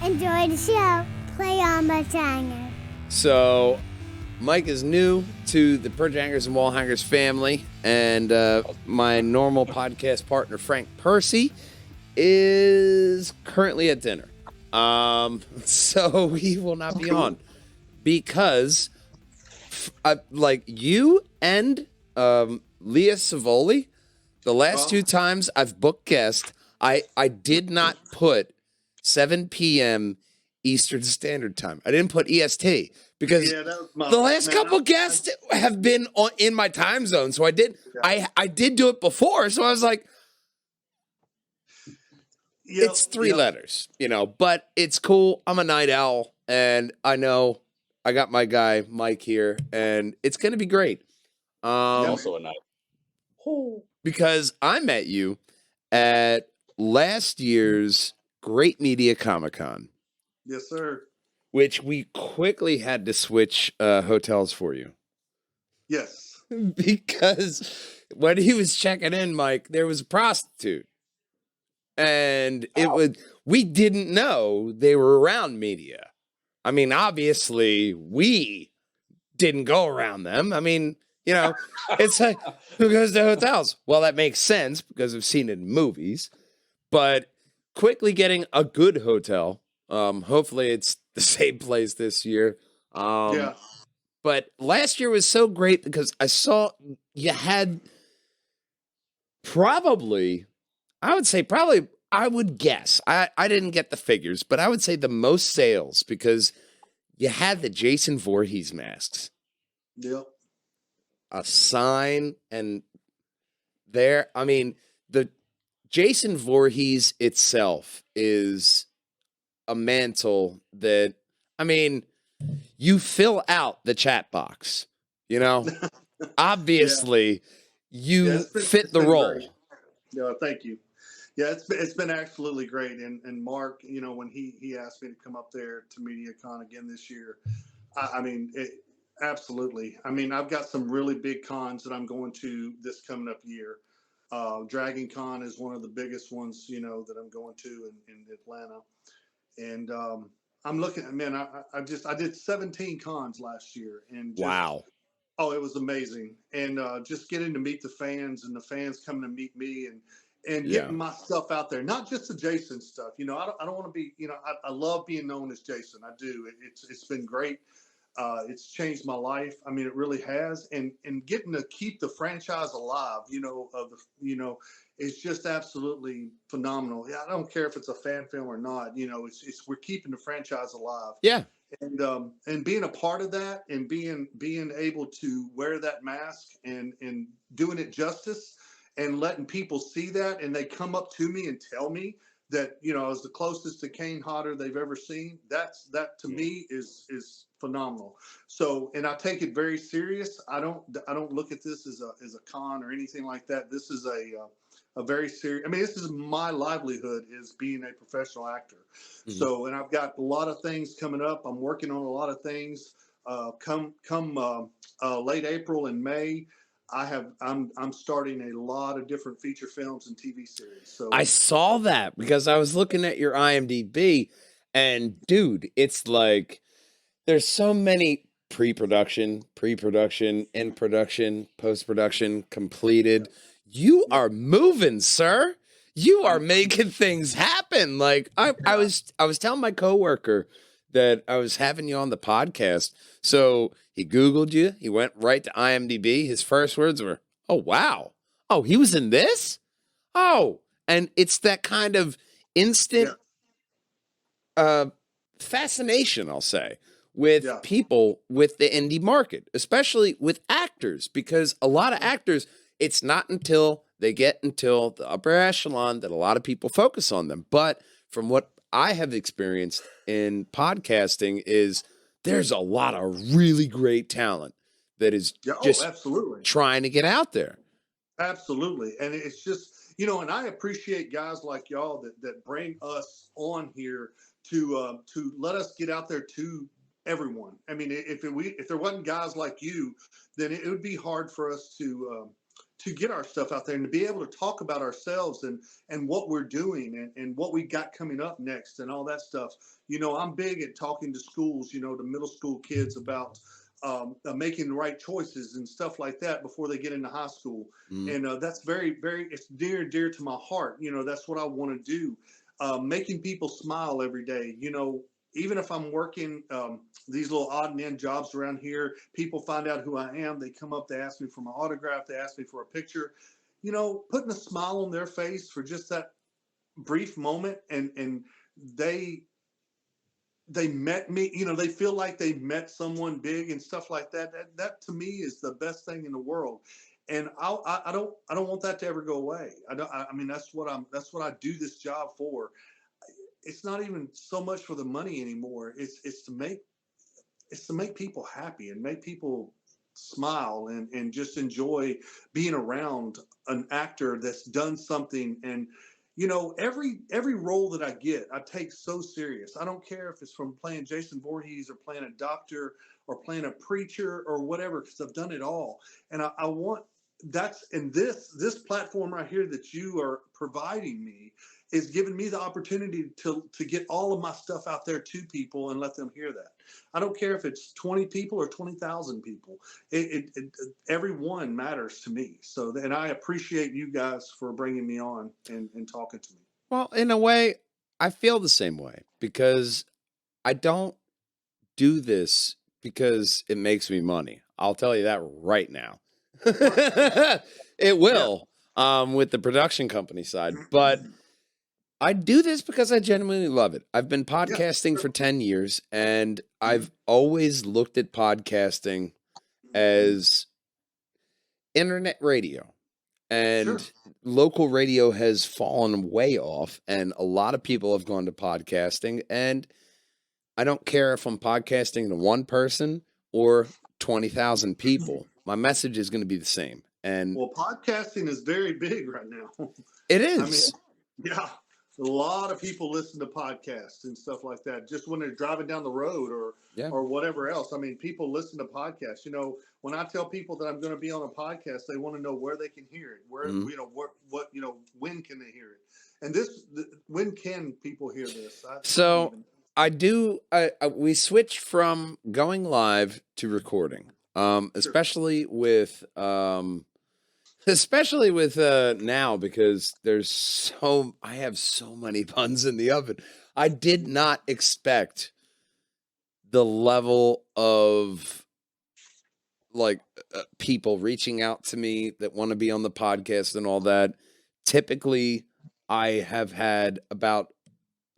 Enjoy the show. Play on the Janger. So, Mike is new to the Perch Hangers and Wall Hangers family, and my normal podcast partner, Frank Percy, is currently at dinner. So he will not be on because, like you and Leah Savoli, the last two times I've booked guests, I did not put 7 p.m. Eastern Standard Time. I didn't put EST because the last couple guests have been in my time zone. So I did do it before. So I was like, it's three letters, but it's cool. I'm a night owl, and I know I got my guy Mike here, and it's going to be great. Also a night. Because I met you at last year's Great Media Comic-Con. Yes, sir. Which we quickly had to switch hotels for you. Yes. Because when he was checking in, Mike, there was a prostitute. And we didn't know they were around media. I mean, obviously, we didn't go around them. I mean, it's like, who goes to hotels? Well, that makes sense because I've seen it in movies. But quickly getting a good hotel. Hopefully it's the same place this year. But last year was so great because I saw you had I would guess. I didn't get the figures, but I would say the most sales because you had the Jason Voorhees masks. Yep. A sign and the Jason Voorhees itself is a mantle that, you fill out the chat box, obviously you fit the role. Yeah, thank you. Yeah, it's been absolutely great. And Mark, when he asked me to come up there to MediaCon again this year, absolutely. I've got some really big cons that I'm going to this coming up year. Dragon Con is one of the biggest ones, that I'm going to in Atlanta. And I'm looking, I did 17 cons last year. And wow. Oh, it was amazing. And just getting to meet the fans and the fans coming to meet me and getting my stuff out there, not just the Jason stuff. I don't want to be, I love being known as Jason. I do. It's been great. It's changed my life. It really has. And getting to keep the franchise alive, it's just absolutely phenomenal. Yeah, I don't care if it's a fan film or not. We're keeping the franchise alive. Yeah. And being a part of that and being able to wear that mask and doing it justice and letting people see that, and they come up to me and tell me that, I was the closest to Kane Hodder they've ever seen. That to me is phenomenal. So, and I take it very serious. I don't look at this as a con or anything like that. This is a very serious, this is my livelihood, is being a professional actor. Mm-hmm. So, and I've got a lot of things coming up. I'm working on a lot of things. Come late April and May, I'm starting a lot of different feature films and TV series. So I saw that because I was looking at your IMDb, and dude, it's like there's so many pre-production, in production, post-production, completed. You are moving, sir. You are making things happen. Like I was telling my coworker that I was having you on the podcast. So he Googled you. He went right to IMDb. His first words were, "Oh, wow. Oh, he was in this? Oh." And it's that kind of instant fascination, I'll say, with people with the indie market, especially with actors, because a lot of actors, it's not until they get into the upper echelon that a lot of people focus on them. But from what I have experienced in podcasting is there's a lot of really great talent that is absolutely trying to get out there. Absolutely. And it's just, and I appreciate guys like y'all that bring us on here to let us get out there to everyone. If there wasn't guys like you, then it would be hard for us to get our stuff out there and to be able to talk about ourselves and what we're doing and what we got coming up next and all that stuff. I'm big at talking to schools, to middle school kids about making the right choices and stuff like that before they get into high school. And that's very, very, it's near and dear to my heart. That's what I want to do. Making people smile every day. Even if I'm working these little odd and end jobs around here, people find out who I am. They come up, they ask me for my autograph, they ask me for a picture. Putting a smile on their face for just that brief moment, and they met me. They feel like they met someone big and stuff like that. That to me is the best thing in the world. And I don't want that to ever go away. I mean, that's what I do this job for. It's not even so much for the money anymore. It's to make people happy and make people smile and just enjoy being around an actor that's done something. And every role that I get, I take so serious. I don't care if it's from playing Jason Voorhees or playing a doctor or playing a preacher or whatever, because I've done it all. And I want that's in this platform right here that you are providing me is giving me the opportunity to get all of my stuff out there to people and let them hear that. I don't care if it's 20 people or 20,000 people. Every one matters to me. So, and I appreciate you guys for bringing me on and talking to me. Well, in a way, I feel the same way because I don't do this because it makes me money. I'll tell you that right now. It will, with the production company side, but I do this because I genuinely love it. I've been podcasting for 10 years, and I've always looked at podcasting as internet radio. And local radio has fallen way off, and a lot of people have gone to podcasting. And I don't care if I'm podcasting to one person or 20,000 people. My message is going to be the same. And well, podcasting is very big right now. It is. I mean, a lot of people listen to podcasts and stuff like that. Just when they're driving down the road or whatever else. I mean, people listen to podcasts. When I tell people that I'm going to be on a podcast, they want to know where they can hear it, where when can they hear it, and when can people hear this? We switch from going live to recording, especially with now, because I have so many buns in the oven. I did not expect the level of people reaching out to me that want to be on the podcast and all that. Typically, I have had about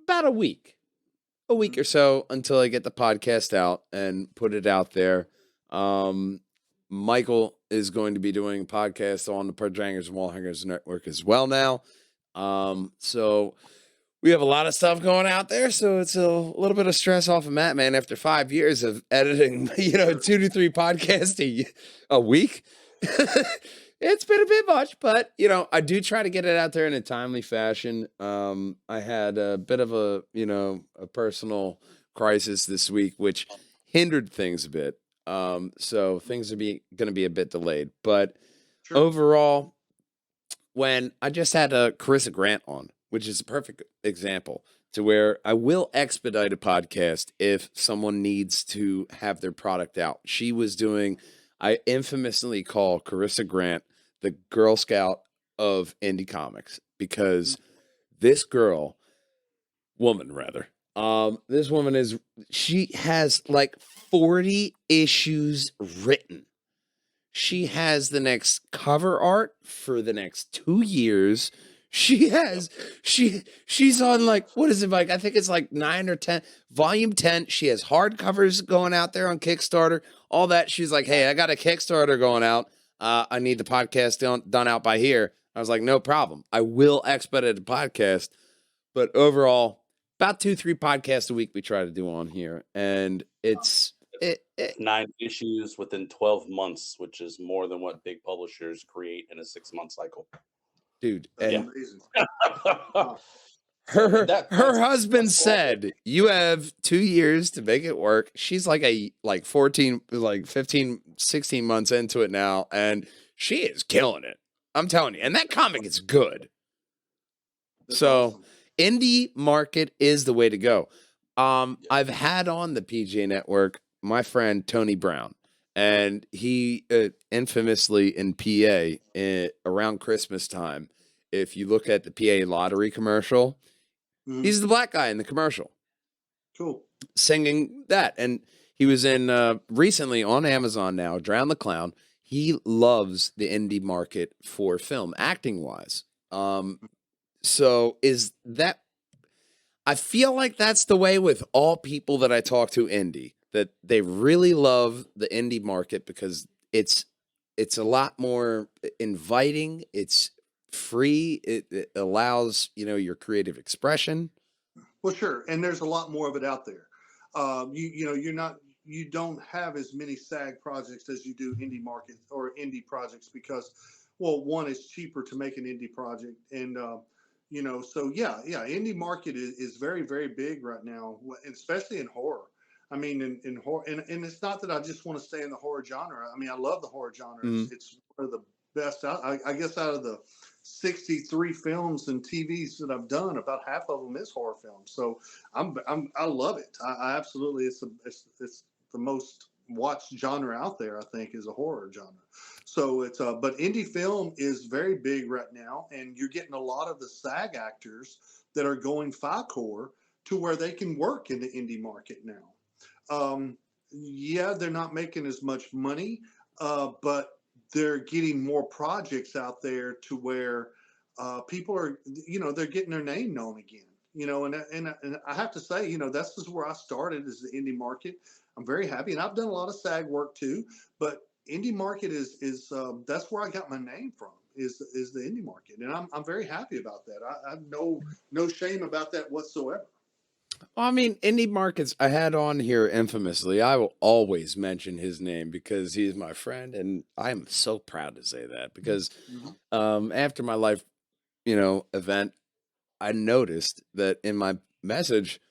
a week or so until I get the podcast out and put it out there. Michael is going to be doing a podcast on the Perjangers and Wallhangers Network as well now. So we have a lot of stuff going out there. So it's a little bit of stress off of Matt, man, after 5 years of editing, 2 to 3 podcasts a week. It's been a bit much, but, I do try to get it out there in a timely fashion. I had a bit of a personal crisis this week, which hindered things a bit. So things are going to be a bit delayed, but overall, when I just had Carissa Grant on, which is a perfect example to where I will expedite a podcast if someone needs to have their product out. I infamously call Carissa Grant the Girl Scout of indie comics, because this woman, she has like 40 issues written. She has the next cover art for the next 2 years. She's on what is it, Mike? I think it's 9 or 10, volume 10. She has hardcovers going out there on Kickstarter, all that. She's like, hey, I got a Kickstarter going out. I need the podcast done out by here. I was like, no problem. I will expedite the podcast. But overall, about 2-3 podcasts a week we try to do on here. And it's 9 issues within 12 months, which is more than what big publishers create in a 6-month cycle. Dude, and her husband said, you have 2 years to make it work. She's 15, 16 months into it now, and she is killing it. I'm telling you. And that comic is good. That's So awesome. indie market is the way to go. I've had on the PGA Network my friend Tony Brown, and he infamously in PA around Christmas time, if you look at the PA lottery commercial, he's the black guy in the commercial Cool. singing that. And he was in recently on Amazon now, Drown the Clown. He loves the indie market for film, acting wise. So is that, I feel like that's the way with all people that I talk to indie, that they really love the indie market because it's a lot more inviting, it's free, it allows, your creative expression. Well, sure, and there's a lot more of it out there. You don't have as many SAG projects as you do indie market or indie projects because, well, one, it's cheaper to make an indie project, and so yeah, indie market is very very big right now, especially in horror. I mean, in horror, and it's not that I just want to stay in the horror genre. I mean, I love the horror genre. It's one of the best. I guess out of the 63 films and TVs that I've done, about half of them is horror films. So I love it. I absolutely, it's the most watched genre out there, I think, is a horror genre. So but indie film is very big right now, and you're getting a lot of the SAG actors that are going FICOR to where they can work in the indie market now. Yeah, they're not making as much money, but they're getting more projects out there to where people are, they're getting their name known again. And I have to say, this is where I started, is the indie market. I'm very happy, and I've done a lot of SAG work too. But indie market is that's where I got my name from. Is the indie market, and I'm very happy about that. I have no shame about that whatsoever. Well, I mean, indie markets, I had on here infamously. I will always mention his name because he's my friend, and I am so proud to say that because after my life, event, I noticed that in my message,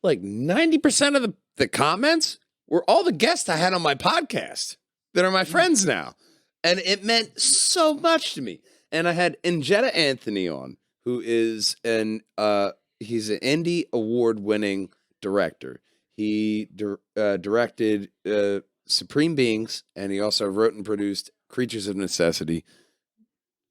like 90% of the comments were all the guests I had on my podcast that are my friends now. And it meant so much to me. And I had Ingetta Anthony on, who is he's an Indie award-winning director. He directed Supreme Beings, and he also wrote and produced Creatures of Necessity.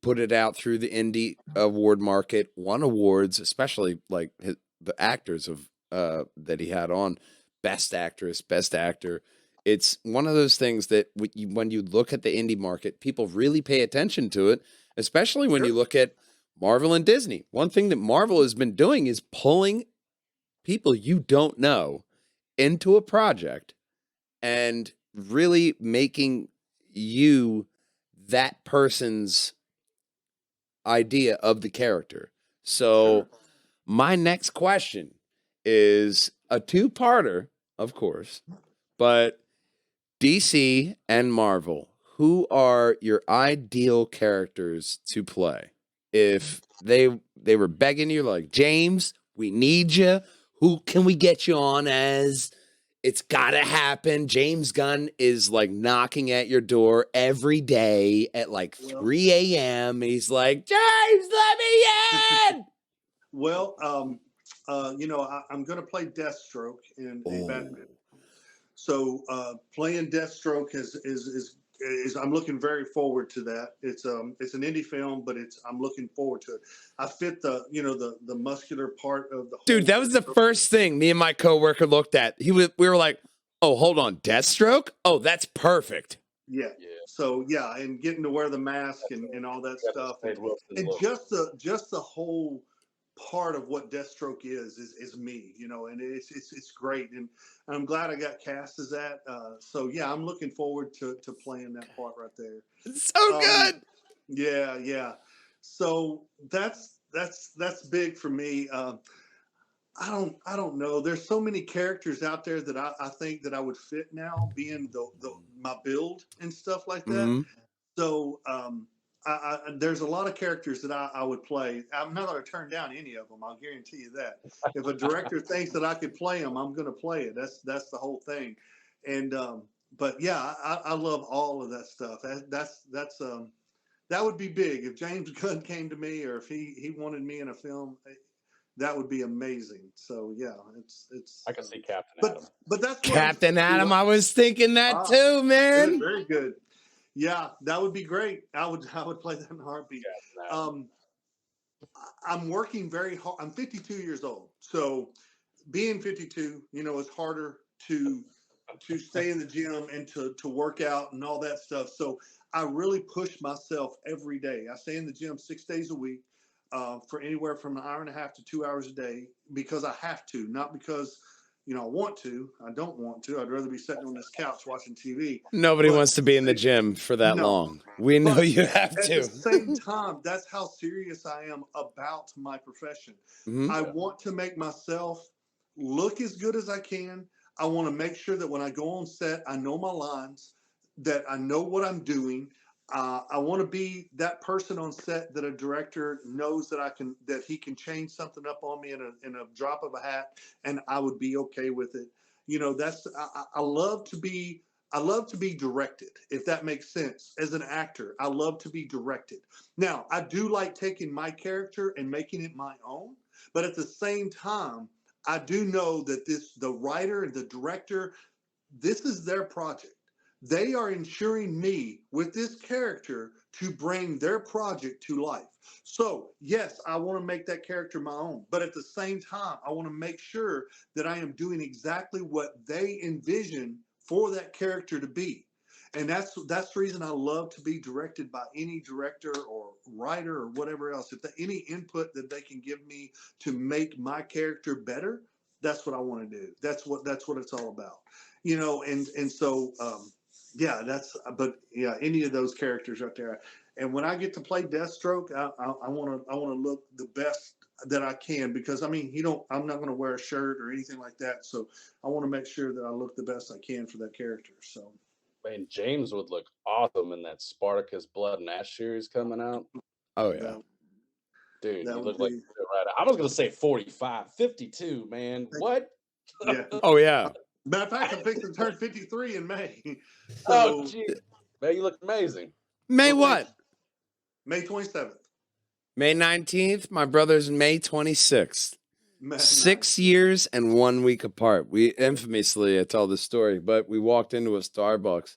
Put it out through the Indie award market, won awards, especially like the actors of that he had on, Best Actress, Best Actor. It's one of those things that when you look at the indie market, people really pay attention to it, especially when you look at Marvel and Disney. One thing that Marvel has been doing is pulling people you don't know into a project and really making you that person's idea of the character. So my next question is a two-parter, of course, but DC and Marvel, who are your ideal characters to play? If they were begging you like, James, we need you. Who can we get you on as? It's got to happen. James Gunn is like knocking at your door every day at like 3 a.m. He's like, James, let me in. Well, I'm going to play Deathstroke in Batman. So playing Deathstroke is I'm looking very forward to that. It's an indie film, but I'm looking forward to it. I fit the muscular part of the whole. Dude, that was the first thing me and my coworker looked at. We were like, oh, hold on, Deathstroke? Oh, that's perfect. Yeah. So yeah, and getting to wear the mask and all that stuff, and just the whole part of what Deathstroke is me, and it's great, and I'm glad I got cast as that. So yeah, I'm looking forward to playing that part right there. It's so good. Yeah. So that's big for me. I don't know. There's so many characters out there that I think that I would fit now, being my build and stuff like that. So there's a lot of characters that I would play. I'm not going to turn down any of them. I'll guarantee you that. If a director thinks that I could play them, I'm going to play it. That's the whole thing. And but yeah, I love all of that stuff. that would be big if James Gunn came to me, or if he wanted me in a film. That would be amazing. So yeah, it's. I can see Captain But Adam. that's what I'm Captain trying to do. Adam, I was thinking that Ah, too, good, man. very good. Yeah, that would be great. I would play that in a heartbeat. Captain Adam. Um, I'm working very hard. I'm 52 years old, so being 52, is harder to stay in the gym and to work out and all that stuff. So I really push myself every day. I stay in the gym 6 days a week, for anywhere from an hour and a half to 2 hours a day, because I have to, not because I want to. I don't want to. I'd rather be sitting on this couch watching TV. Nobody But wants to be in the gym for that no, long. We know but you have at the to. same time, that's how serious I am about my profession. Hmm. I Yeah. want to make myself look as good as I can. I want to make sure that when I go on set, I know my lines, that I know what I'm doing. I want to be that person on set that a director knows that he can change something up on me in a drop of a hat, and I would be okay with it. That's I love to be. I love to be directed, if that makes sense. As an actor, I love to be directed. Now, I do like taking my character and making it my own, but at the same time, I do know that the writer and the director, this is their project. They are ensuring me with this character to bring their project to life. So, yes, I want to make that character my own, but at the same time, I want to make sure that I am doing exactly what they envision for that character to be. And that's the reason I love to be directed by any director or writer or whatever else. If any input that they can give me to make my character better, that's what I want to do. That's what it's all about. And so yeah, but yeah, any of those characters right there. And when I get to play Deathstroke, I want to look the best that I can, because I mean, I'm not going to wear a shirt or anything like that. So I want to make sure that I look the best I can for that character. So Man, James would look awesome in that Spartacus Blood and Ash series coming out. Oh yeah. that Dude, that he would looked like be, right. I was gonna say 45, 52, man. What? yeah. Oh yeah. Matter of fact, I'm fixing to turn 53 in May. Oh, So, gee. Man, you look amazing. May well, thank what? you. May 27th. May 19th. My brother's May 26th. Nice. 6 years and 1 week apart. We infamously, I tell this story, but we walked into a Starbucks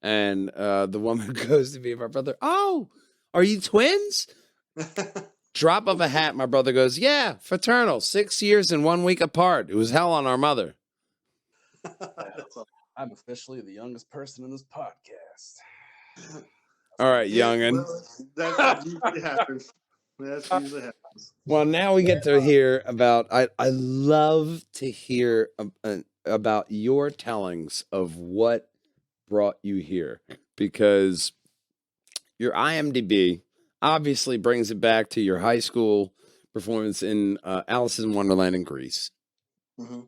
and the woman goes to me, my brother, "Oh, are you twins?" Drop of a hat. My brother goes, "Yeah, fraternal. 6 years and 1 week apart. It was hell on our mother." That's all. I'm officially the youngest person in this podcast. All right, Yeah, youngin. well, that's usually happens. That's usually happens. Well, now we get to hear about. I love to hear about your tellings of what brought you here, because your IMDb obviously brings it back to your high school performance in Alice in Wonderland in Greece, Mhm.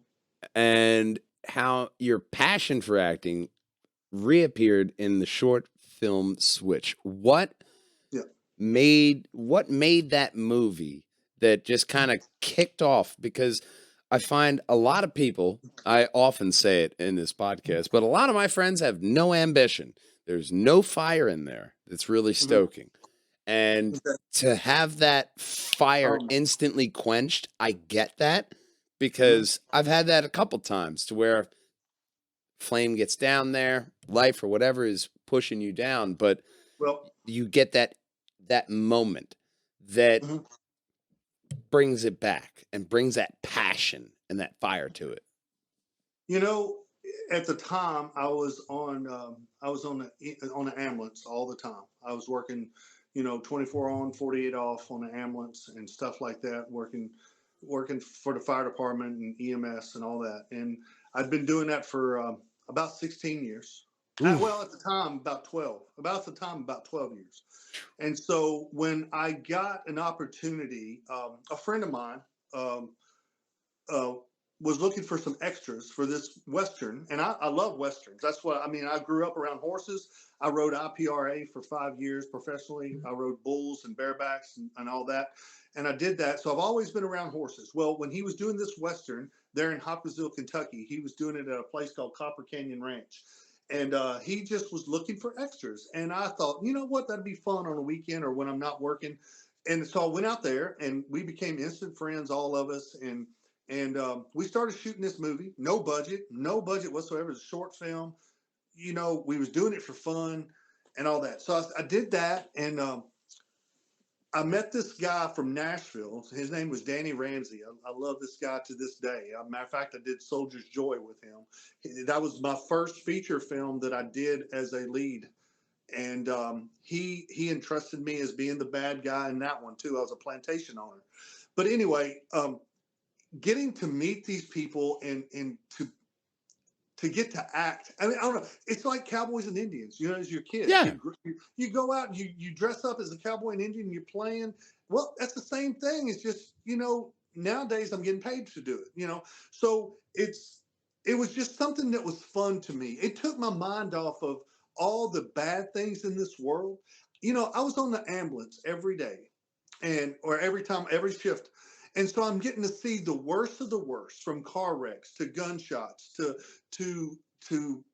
and how your passion for acting reappeared in the short film Switch. Yeah. What made that movie that just kind of kicked off? Because I find a lot of people, I often say it in this podcast, but a lot of my friends have no ambition. There's no fire in there that's really Mhm. stoking. And Okay. to have that fire Um, instantly quenched, I get that, mhm. because I've had that a couple times to where flame gets down there, life or whatever is pushing you down, but Well, you get that moment that mhm. brings it back and brings that passion and that fire to it. you know, at the time I was on the ambulance all the time. I was working, 24 on, 48 off on the ambulance and stuff like that, working for the fire department and EMS and all that. And I'd been doing that for about 16 years. Well, Oof. at the time, about 12. About 12 years. And so when I got an opportunity, a friend of mine um, uh, was looking for some extras for this Western. And I love Westerns. That's what I mean. I grew up around horses. I rode IPRA for 5 years professionally. I rode bulls and barebacks and all that. And I did that. So I've always been around horses. Well, when he was doing this Western there in Hopkinsville, Kentucky, he was doing it at a place called Copper Canyon Ranch. And he just was looking for extras. And I thought, you know what, that'd be fun on a weekend or when I'm not working. And so I went out there, and we became instant friends, all of us. And we started shooting this movie. No budget, no budget whatsoever. It's a short film. We was doing it for fun and all that. So I did that, and I met this guy from Nashville. His name was Danny Ramsey. I love this guy to this day. As a matter of fact, I did Soldier's Joy with him. That was my first feature film that I did as a lead. And he entrusted me as being the bad guy in that one, too. I was a plantation owner. But anyway, getting to meet these people and to get to act. I mean, I don't know. It's like cowboys and Indians, as your kids. Yeah. You go out and you dress up as a cowboy and Indian and you're playing. Well, that's the same thing. It's just, nowadays I'm getting paid to do it, So it was just something that was fun to me. It took my mind off of all the bad things in this world. I was on the ambulance every day or every shift. And so I'm getting to see the worst of the worst, from car wrecks to gunshots to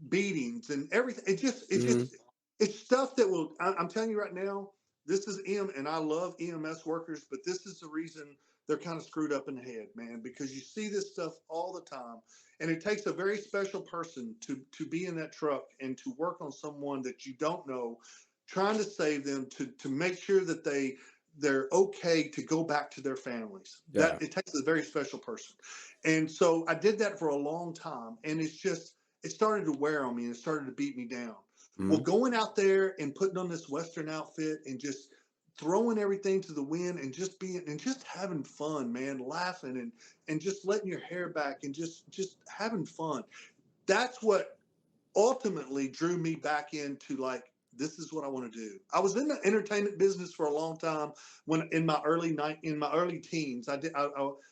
beatings and everything. It's stuff that I'm telling you right now, this is and I love EMS workers, but this is the reason they're kind of screwed up in the head, man, because you see this stuff all the time. And it takes a very special person to be in that truck and to work on someone that you don't know, trying to save them, to make sure that they're okay to go back to their families. Yeah. That it takes a very special person. And so I did that for a long time, and it started to wear on me, and it started to beat me down. Well, going out there and putting on this Western outfit and just throwing everything to the wind and just having fun, man, laughing and just letting your hair back and just having fun. That's what ultimately drew me back into, like, this is what I want to do. I was in the entertainment business for a long time. When in my early teens, I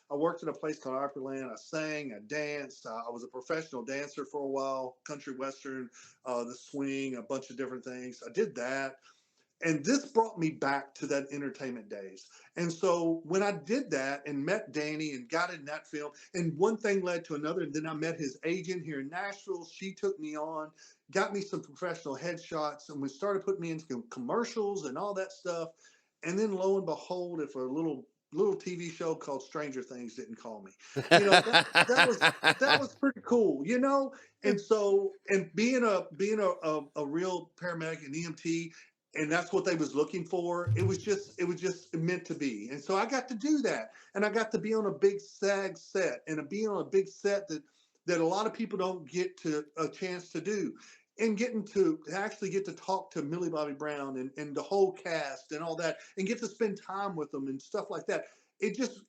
worked at a place called Opryland. I sang, I danced. I was a professional dancer for a while, country western, the swing, a bunch of different things. I did that. And this brought me back to that entertainment days. And so when I did that and met Danny and got in that film, and one thing led to another, and then I met his agent here in Nashville. She took me on, got me some professional headshots, and we started putting me into commercials and all that stuff. And then lo and behold, if a little TV show called Stranger Things didn't call me, that was pretty cool, And so, and being a real paramedic and EMT, and that's what they was looking for. It was just meant to be. And so I got to do that, and I got to be on a big SAG set, and be on a big set that a lot of people don't get to a chance to do. And getting to actually get to talk to Millie Bobby Brown and the whole cast and all that, and get to spend time with them and stuff like that. It just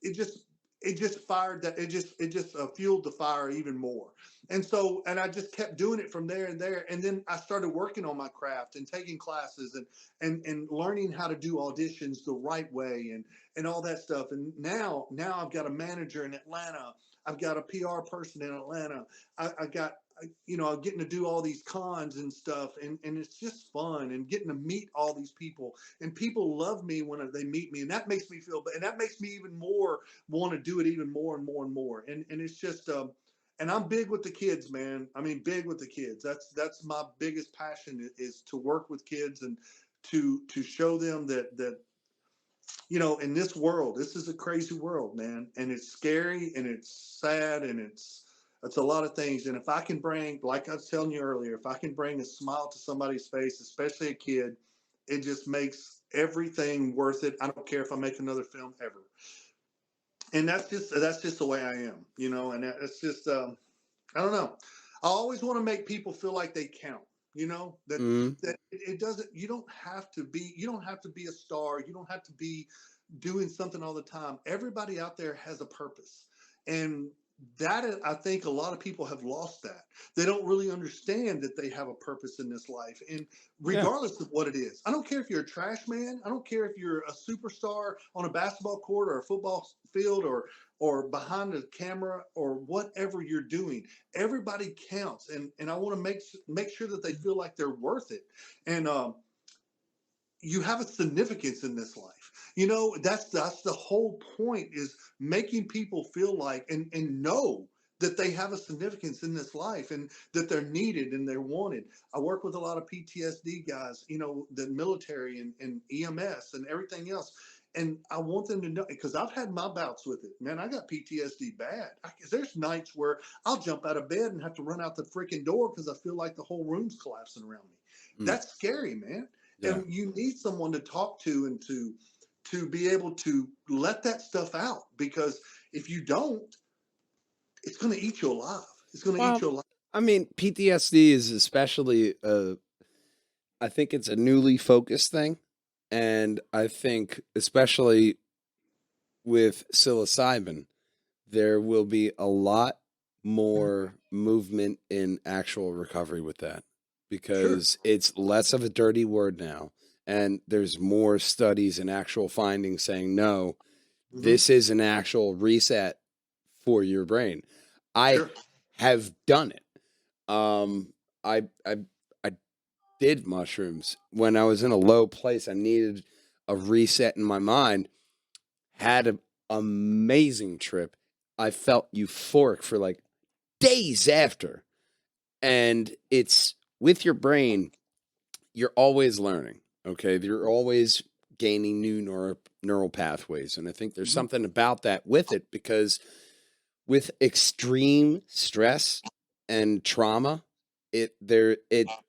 fired that. It just fueled the fire even more. And so, and I just kept doing it from there and there. And then I started working on my craft and taking classes and learning how to do auditions the right way and all that stuff. And now I've got a manager in Atlanta. I've got a PR person in Atlanta. I got, I'm getting to do all these cons and stuff, and it's just fun, and getting to meet all these people, and people love me when they meet me, and that makes me feel, and that makes me even more want to do it even more and more and more. And it's just, and I'm big with the kids, man. I mean, big with the kids. That's my biggest passion, is to work with kids and to show them that in this world, this is a crazy world, man, and it's scary and it's sad and it's a lot of things. And if I can bring, like I was telling you earlier, if I can bring a smile to somebody's face, especially a kid, it just makes everything worth it. I don't care if I make another film ever. And that's just the way I am, and it's just, I don't know. I always want to make people feel like they count, that it doesn't, you don't have to be a star. You don't have to be doing something all the time. Everybody out there has a purpose. And that, I think a lot of people have lost that. They don't really understand that they have a purpose in this life. And regardless of what it is, I don't care if you're a trash man. I don't care if you're a superstar on a basketball court or a football field or behind the camera or whatever you're doing. Everybody counts. And I want to make sure that they feel like they're worth it. And, you have a significance in this life. That's the whole point, is making people feel like and know that they have a significance in this life and that they're needed and they're wanted. I work with a lot of PTSD guys, the military and EMS and everything else. And I want them to know, because I've had my bouts with it. Man, I got PTSD bad. There's nights where I'll jump out of bed and have to run out the freaking door because I feel like the whole room's collapsing around me. That's scary, man. Yeah. And you need someone to talk to and to be able to let that stuff out, because if you don't, it's going to eat you alive. It's going to eat you alive. I mean, PTSD is especially, I think it's a newly focused thing. And I think, especially with psilocybin, there will be a lot more movement in actual recovery with that, because it's less of a dirty word now. And there's more studies and actual findings saying, no, this is an actual reset for your brain. I have done it. I did mushrooms when I was in a low place. I needed a reset in my mind. Had an amazing trip. I felt euphoric for like days after. And it's with your brain, you're always learning. Okay. You're always gaining new neural pathways. And I think there's something about that with it, because with extreme stress and trauma,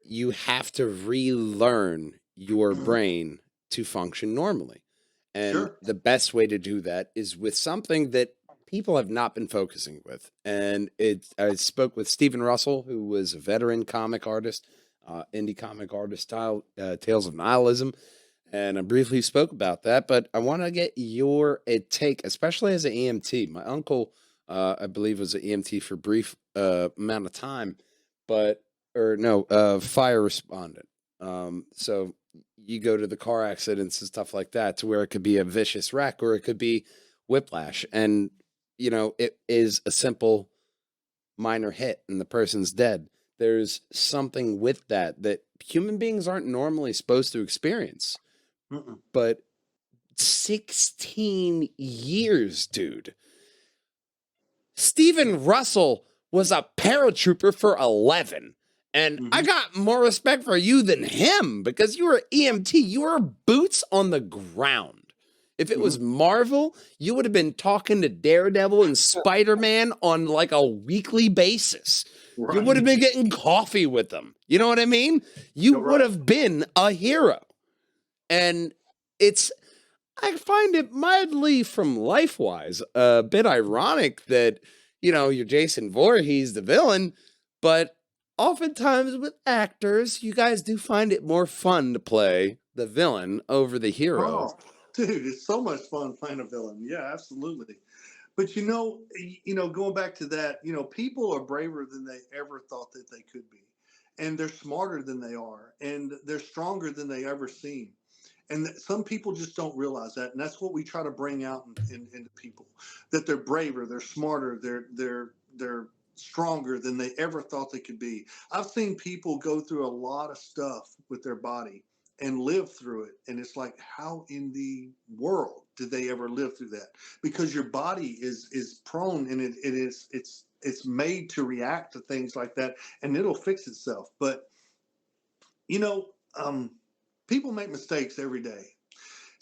you have to relearn your brain to function normally. And the best way to do that is with something that people have not been focusing with. And I spoke with Stephen Russell, who was a veteran comic artist, indie comic artist style, Tales of Nihilism. And I briefly spoke about that, but I want to get your take, especially as an EMT. My uncle, I believe, was an EMT for a brief amount of time, fire respondent. So you go to the car accidents and stuff like that, to where it could be a vicious wreck or it could be whiplash. And, it is a simple minor hit and the person's dead. There's something with that human beings aren't normally supposed to experience. But 16 years, dude. Stephen Russell was a paratrooper for 11. And I got more respect for you than him, because you were EMT. You were boots on the ground. If it was Marvel, you would have been talking to Daredevil and Spider-Man on like a weekly basis. Right. You would have been getting coffee with them. You know what I mean? You would have been a hero. And I find it mildly, from life-wise, a bit ironic that, you're Jason Voorhees, the villain, but oftentimes with actors, you guys do find it more fun to play the villain over the hero. Oh, dude, it's so much fun playing a villain. Yeah, absolutely. But going back to that, people are braver than they ever thought that they could be. And they're smarter than they are. And they're stronger than they ever seem. And some people just don't realize that. And that's what we try to bring out into people, that they're braver, they're smarter, they're stronger than they ever thought they could be. I've seen people go through a lot of stuff with their body and live through it. And it's like, how in the world did they ever live through that? Because your body is prone, and it's made to react to things like that, and it'll fix itself. But, people make mistakes every day,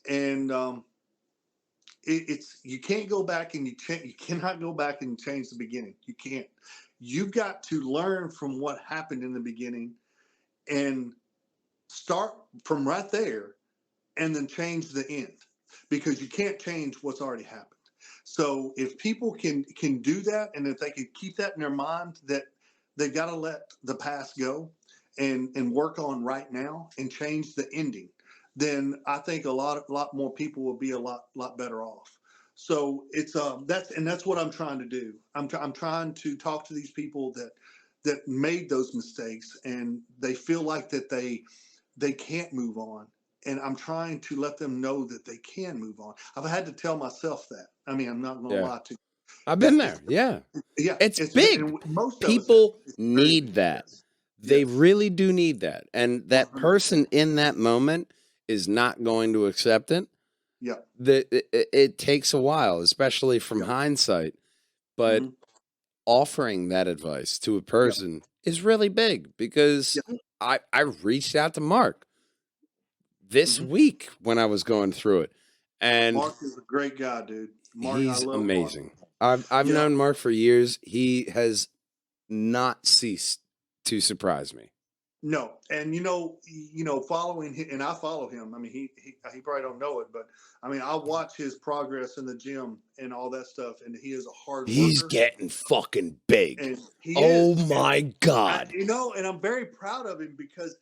and you can't go back and you cannot go back and change the beginning. You can't. You've got to learn from what happened in the beginning and start from right there, and then change the end, because you can't change what's already happened. So if people can do that, and if they can keep that in their mind, that they've got to let the past go and work on right now and change the ending, then I think a lot more people will be a lot better off. So it's that's what I'm trying to do. I'm trying to talk to these people that made those mistakes, and they feel like that they can't move on. And I'm trying to let them know that they can move on. I've had to tell myself that. I mean, I'm not going to lie to you. I've been there. Yeah. It's big. Most people need that. They really do need that. And that person in that moment is not going to accept it. Yeah. It takes a while, especially from hindsight. But offering that advice to a Yep. person is really big because Yep. I reached out to Mark this Mhm. week when I was going through it, and Mark is a great guy, dude. Mark, I he's love Mark. amazing. I've Yeah. known Mark for years. He has not ceased to surprise me. No, and following him, and I follow him. I mean, he probably don't know it, but I mean, I watch his progress in the gym and all that stuff, and he is a hard He's worker, getting fucking big. and he Oh is. my God. And I'm very proud of him because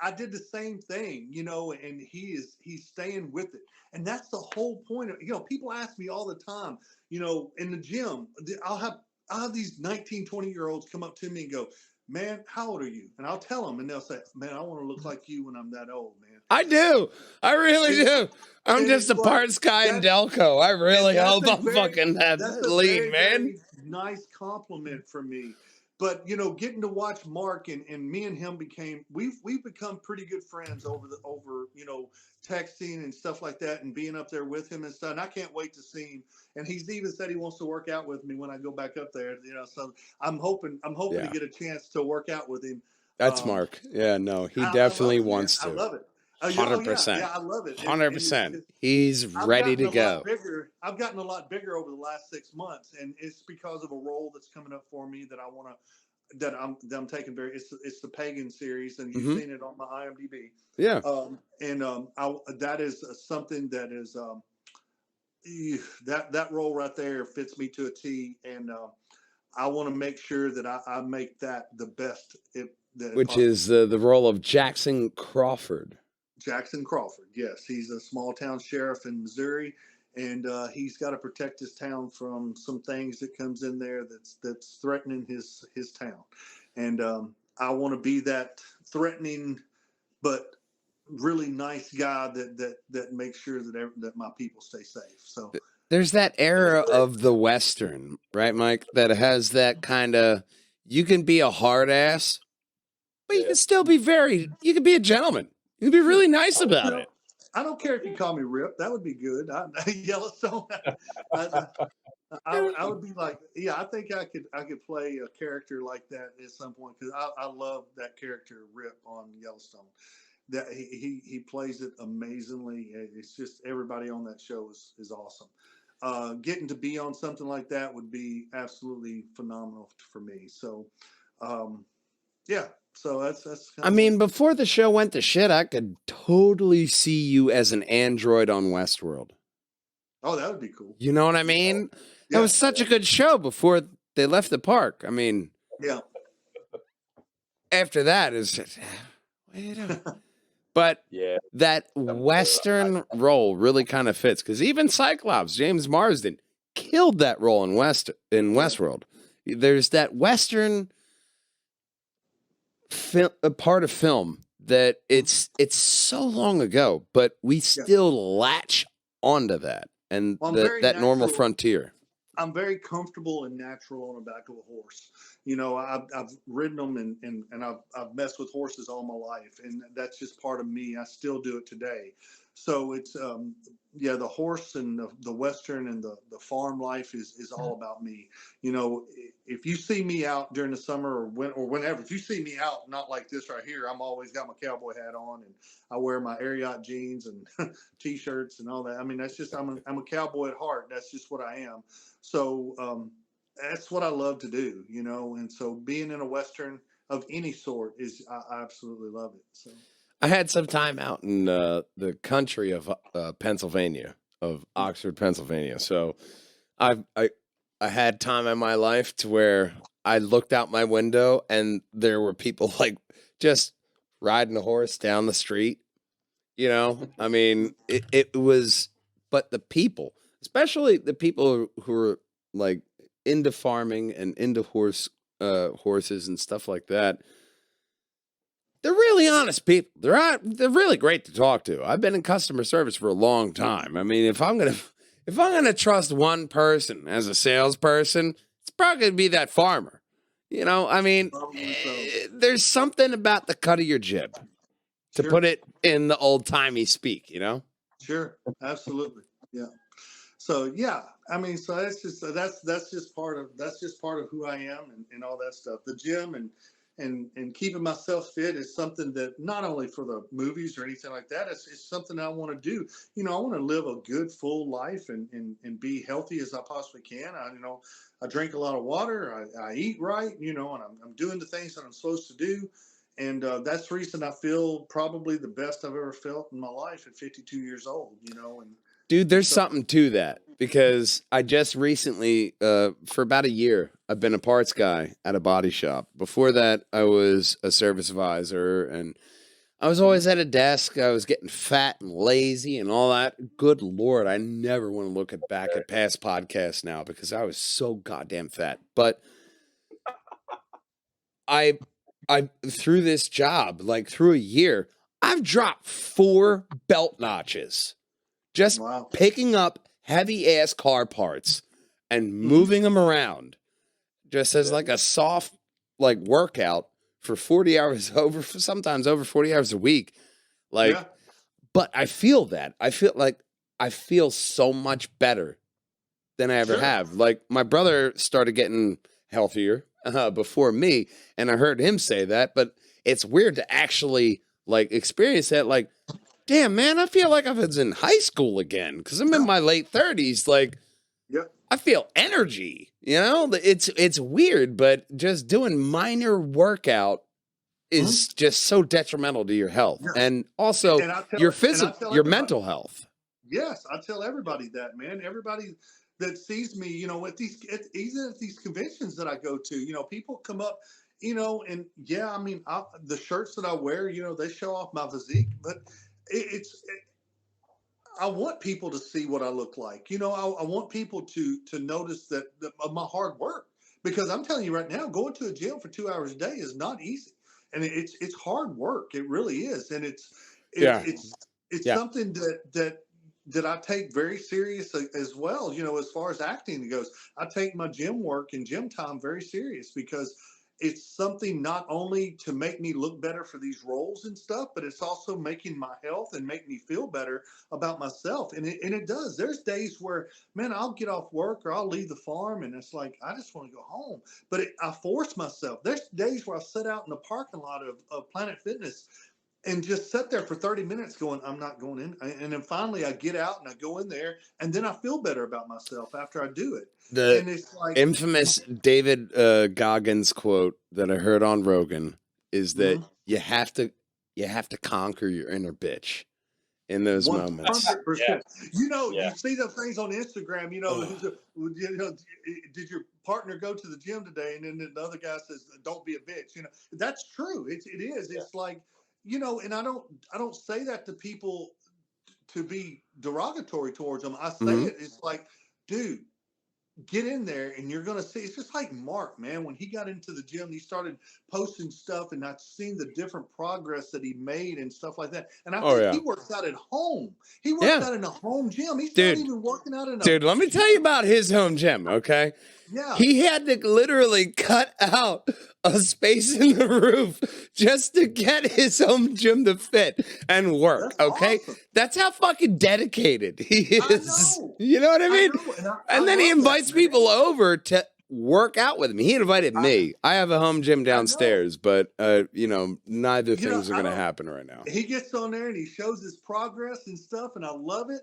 I did the same thing, and he's staying with it, and that's the whole point of people ask me all the time, in the gym, I'll have these 19, 20-year-olds come up to me and go, man, how old are you? And I'll tell them, and they'll say, man, I want to look like you when I'm that old, man. I do. I really And, do. I'm and just it's a like parts guy in that's Delco. I and really that's hope a I'm very fucking that that's a lean, very man. very nice compliment from me. But getting to watch Mark and me and him we've become pretty good friends over texting and stuff like that, and being up there with him and stuff. And I can't wait to see him. And he's even said he wants to work out with me when I go back up there. So I'm hoping to Yeah, get a chance to work out with him. that's Um, Mark. Yeah, no, he I love definitely it, man. wants I to. love it. Oh yeah, 100%. yeah, I love it. And it's 100%. He's I've ready gotten to a lot go. bigger. I've gotten a lot bigger over the last 6 months, and it's because of a role that's coming up for me that I want to that I'm taking very. It's the Pagan series, and you've Hmm. seen it on my IMDb. Yeah. That is something that is that role right there fits me to a T, and I want to make sure that I make that the best that it Which possibly. is the role of Jackson Crawford. Jackson Crawford, yes, he's a small town sheriff in Missouri, and he's got to protect his town from some things that comes in there that's threatening his town, and I want to be that threatening but really nice guy that makes sure that my people stay safe. So There's that era of the Western, right, Mike, that has that kind of, you can be a hard ass, but you Yeah. can still be you can be a gentleman. You can be really nice about it. I don't care if you call me Rip. That would be good. Yellowstone. I, I would be like, yeah, I think I could play a character like that at some point because I love that character Rip on Yellowstone. That he plays it amazingly. It's just everybody on that show is awesome. Getting to be on something like that would be absolutely phenomenal for me. So, yeah. So that's kind I of mean, before the show went to shit, I could totally see you as an android on Westworld. Oh, that would be cool. You know what I mean? That Yeah, was such a good show before they left the park. I mean, yeah. after that is just, what are you doing? But Yeah. that Western role really kind of fits because even Cyclops, James Marsden, killed that role in Westworld. There's that Western a part of film that it's so long ago, but we still latch onto that and Well, I'm very that normal natural. frontier. I'm very comfortable and natural on the back of a horse. I've ridden them and I've messed with horses all my life, and that's just part of me. I still do it today. So it's the horse and the Western and the farm life is all about me. If you see me out during the summer or whenever, if you see me out, not like this right here, I'm always got my cowboy hat on and I wear my Ariat jeans and t-shirts and all that. I mean, that's just, I'm a cowboy at heart. That's just what I am. So, that's what I love to do, and so being in a Western of any sort I absolutely love it. So I had some time out in the country of Pennsylvania, of Oxford, Pennsylvania. So I had time in my life to where I looked out my window and there were people like just riding a horse down the street. I mean, it was, but the people, especially the people who were like into farming and into horses and stuff like that. They're really honest people. They're really great to talk to. I've been in customer service for a long time. I mean, if I'm gonna trust one person as a salesperson, it's probably gonna be that farmer. I mean, there's something about the cut of your jib, to sure, put it in the old timey speak. sure, absolutely, yeah. So yeah, I mean, so that's just part of who I am and all that stuff. The gym and keeping myself fit is something that not only for the movies or anything like that. It's something I want to do. I want to live a good full life and be healthy as I possibly can. I drink a lot of water. I eat right. And I'm doing the things that I'm supposed to do. And that's the reason I feel probably the best I've ever felt in my life at 52 years old. And Dude, there's so, something to that because I just recently, for about a year, I've been a parts guy at a body shop. Before that, I was a service advisor and I was always at a desk. I was getting fat and lazy and all that. Good Lord, I never want to look back at past podcasts now because I was so goddamn fat. But I through this job, like through a year, I've dropped 4 belt notches. Just wow. picking up heavy ass car parts and moving them around just as like a soft like workout for 40 hours sometimes over 40 hours a week. Like, but I feel that. I feel so much better than I ever have. Like my brother started getting healthier before me and I heard him say that, but it's weird to actually like experience that. Like, damn, man, I feel like I was in high school again because I'm in my late 30s. Like, I feel energy, It's weird, but just doing minor workout is just so detrimental to your health and also your physical, your mental health. Yes, I tell everybody that, man. Everybody that sees me, even at these conventions that I go to, people come up, and I mean, the shirts that I wear, they show off my physique, but I want people to see what I look like. I want people to notice that my hard work, because I'm telling you right now, going to a gym for 2 hours a day is not easy, and it's hard work. It really is, and it's something that I take very serious as well. As far as acting goes, I take my gym work and gym time very serious because it's something not only to make me look better for these roles and stuff, but it's also making my health and make me feel better about myself. And it does. There's days where, man, I'll get off work or I'll leave the farm and it's like, I just want to go home. But I force myself. There's days where I sit out in the parking lot of Planet Fitness and just sit there for 30 minutes going, I'm not going in. And then finally I get out and I go in there and then I feel better about myself after I do it. The and it's like, infamous David Goggins quote that I heard on Rogan is that you have to conquer your inner bitch in those moments. 100%. You see those things on Instagram, did your partner go to the gym today? And then the other guy says, don't be a bitch. That's true. It is. It's like, and I don't say that to people to be derogatory towards them. I say it's like, dude, get in there and you're going to see. It's just like Mark, man, when he got into the gym, he started posting stuff and I've seen the different progress that he made and stuff like that. And I think he works out at home. He works out in a home gym. He's not even working out in a Dude, let me tell you about his home gym, okay? Yeah. He had to literally cut out a space in the roof just to get his home gym to fit and work, okay? Awesome. That's how fucking dedicated he is. I know. You know what I mean? And then he invites that, people over to work out with me. He invited me. I have a home gym downstairs, but neither things are going to happen right now. He gets on there and he shows his progress and stuff, and I love it.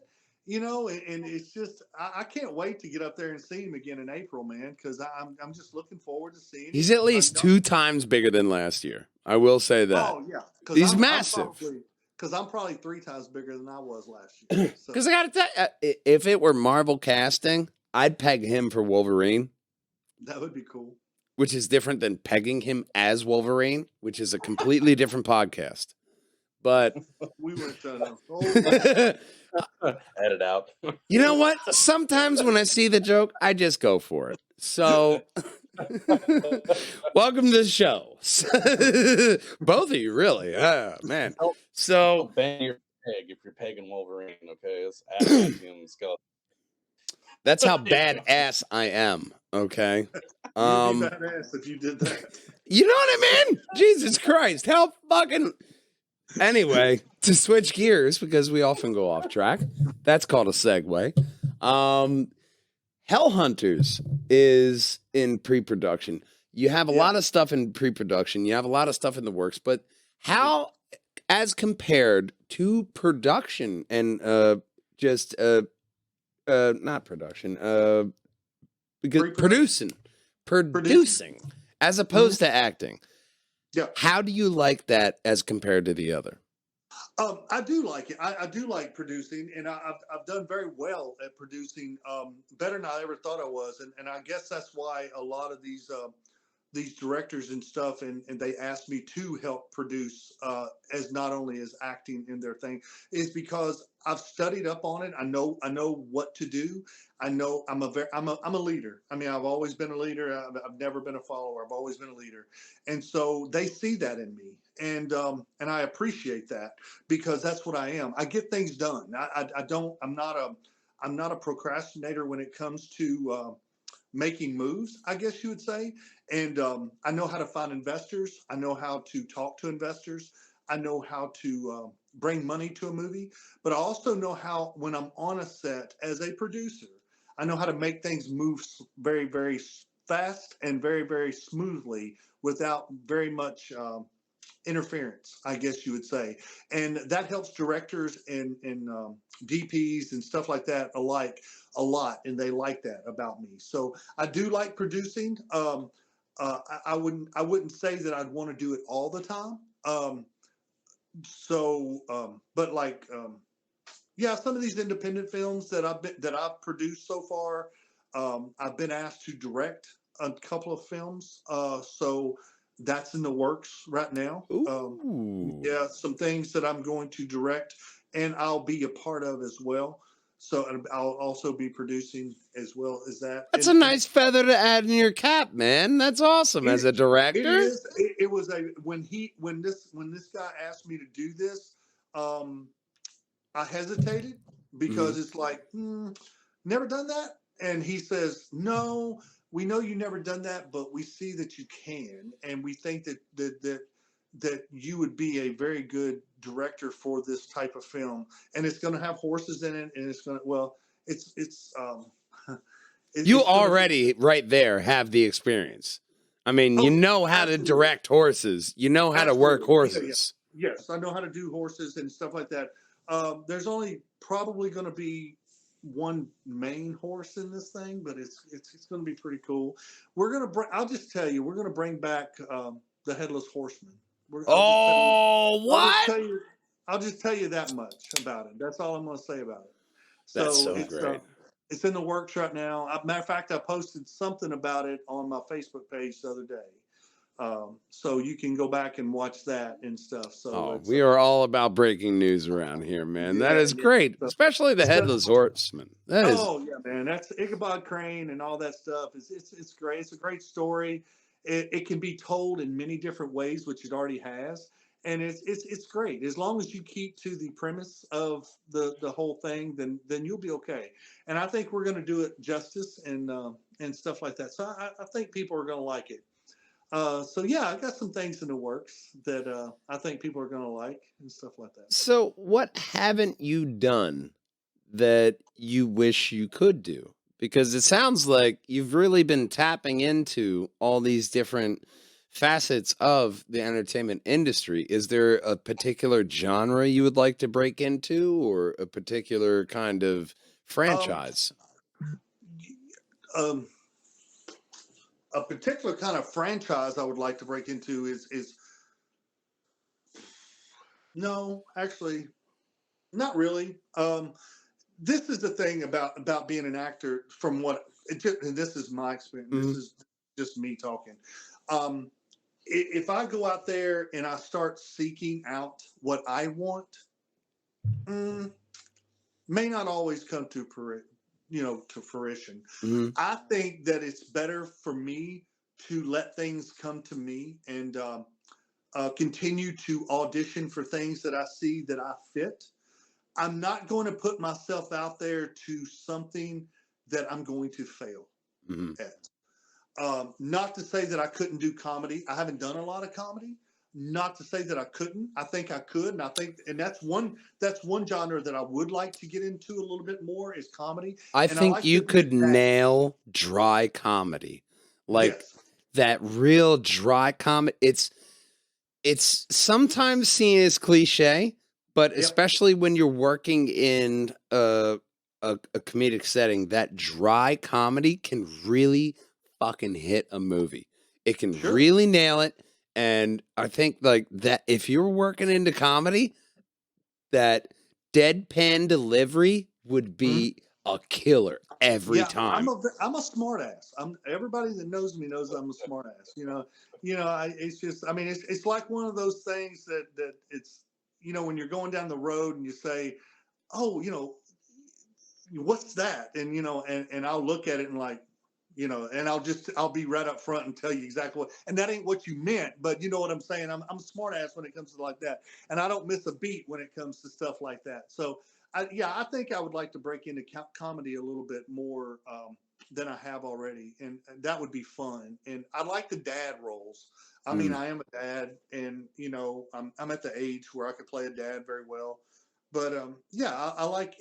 And it's just I can't wait to get up there and see him again in April, man, because I'm just looking forward to seeing him. He's at least 2 times bigger than last year. I will say that. Oh yeah, he's massive. Because I'm probably 3 times bigger than I was last year. Because I got to tell you, if it were Marvel casting, I'd peg him for Wolverine. That would be cool. Which is different than pegging him as Wolverine, which is a completely different podcast. But we went to edit out. You know what? Sometimes when I see the joke, I just go for it. So, welcome to the show. Both of you, really. Man. So, don't bang your peg if you're pegging Wolverine, okay? It's adamantium skeleton. That's how badass I am, okay? You'd be badass if you did that. You know what I mean? Jesus Christ. How fucking... Anyway, to switch gears, because we often go off track, that's called a segue. Hellhunters is in pre-production. You have a Yeah. lot of stuff in pre-production. You have a lot of stuff in the works, but how, as compared to production and just not production, because Pre-production. producing as opposed to acting, Yeah. how do you like that as compared to the other? I do like it. I do like producing, and I've done very well at producing, better than I ever thought I was. And I guess that's why a lot of these directors and stuff, and they asked me to help produce, as not only as acting in their thing, is because I've studied up on it. I know what to do. I know I'm a leader. I mean, I've always been a leader. I've never been a follower. I've always been a leader, and so they see that in me, and I appreciate that, because that's what I am. I get things done. I don't. I'm not a procrastinator when it comes to making moves, I guess you would say. And I know how to find investors. I know how to talk to investors. I know how to bring money to a movie. But I also know how, when I'm on a set as a producer, I know how to make things move very, very fast and very, very smoothly without very much interference, I guess you would say. And that helps directors and DPs and stuff like that alike a lot. And they like that about me. So I do like producing. I wouldn't say that I'd want to do it all the time. But like, yeah, some of these independent films that I've produced so far, I've been asked to direct a couple of films. So that's in the works right now. Ooh. Yeah, some things that I'm going to direct, and I'll be a part of as well. So and I'll also be producing as well as that. That's a nice feather to add in your cap, man. That's awesome as a It director. is. It was a when this guy asked me to do this, I hesitated, Mhm. because it's like, never done that. And he says, no, we know you never done that, but we see that you can, and we think that you would be a very good director for this type of film, and it's going to have horses in it, and it's going to, well, it's You it's going to be already right there have the experience. I mean, you oh, know how to absolutely. direct horses. You know how to work Absolutely. Yeah, yeah. horses. Yes, I know how to do horses and stuff like that. There's only probably going to be one main horse in this thing, but it's going to be pretty cool. We're going to bring. I'll just tell you, we're going to bring back the headless horseman. I'll just tell you. Oh, I'll just what? tell you. I'll just tell you that much about it. That's all I'm going to say about it. That's So so great. it's in the works right now. Matter of fact, I posted something about it on my Facebook page the other day. So you can go back and watch that and stuff. So Oh, it's we are all about breaking news around here, man. That yeah, is yeah. great, So especially the it's got, headless horseman. That is. oh yeah, man, that's Ichabod Crane and all that stuff. It's great. It's a great story. It can be told in many different ways, which it already has, and it's great as long as you keep to the premise of the whole thing. Then you'll be okay. And I think we're going to do it justice and stuff like that. So I think people are going to like it. So yeah, I got some things in the works that I think people are going to like and stuff like that. So, what haven't you done that you wish you could do? Because it sounds like you've really been tapping into all these different facets of the entertainment industry. Is there a particular genre you would like to break into, or a particular kind of Um, franchise? um, a particular kind of franchise I would like to break into is no, actually, not really. This is the thing about being an actor. From what and this is my experience. This Mhm. is just me talking. Um, if I go out there and I start seeking out what I want, mm, may not always come to to fruition. Mhm. I think that it's better for me to let things come to me and continue to audition for things that I see that I fit. I'm not going to put myself out there to something that I'm going to fail Mhm. at. Not to say that I couldn't do comedy. I haven't done a lot of comedy, not to say that I couldn't. I think I could, and that's one genre that I would like to get into a little bit more is comedy, I and I think like to you be a could dad. nail dry comedy. Like Yes. that real dry comedy. It's sometimes seen as cliche, but Yep. especially when you're working in a comedic setting, that dry comedy can really fucking hit a movie. It can Sure. really nail it. And I think like that if you're working into comedy, that deadpan delivery would Mhm. be a killer every Yeah, time. I'm a smart ass. Everybody that knows me knows I'm a smart ass. It's just I mean it's like one of those things that it's when you're going down the road and you say, oh, what's that? And and I'll look at it and like, and I'll be right up front and tell you exactly what, and that ain't what you meant, but you know what I'm saying. I'm a smart ass when it comes to like that, and I don't miss a beat when it comes to stuff like that. So I think I would like to break into comedy a little bit more than I have already, and that would be fun. And I like the dad roles. I mean, Mm. I am a dad, and I'm at the age where I could play a dad very well. But yeah, I like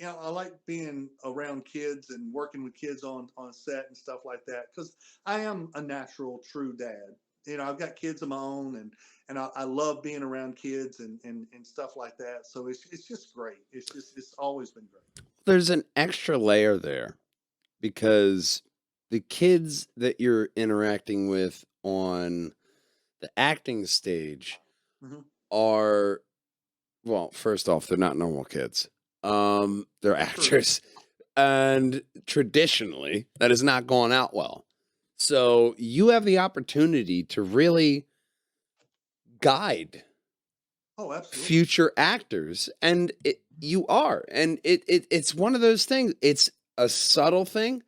being around kids and working with kids on set and stuff like that because I am a natural, true dad. I've got kids of my own, and I love being around kids and stuff like that. So it's just great. It's always been great. There's an extra layer there because the kids that you're interacting with on the acting stage Hmm. are, well, first off, they're not normal kids. They're True. actors. And traditionally, that has not gone out well. So you have the opportunity to really guide Oh, absolutely. future actors, and you are, and it's one of those things. It's a subtle thing,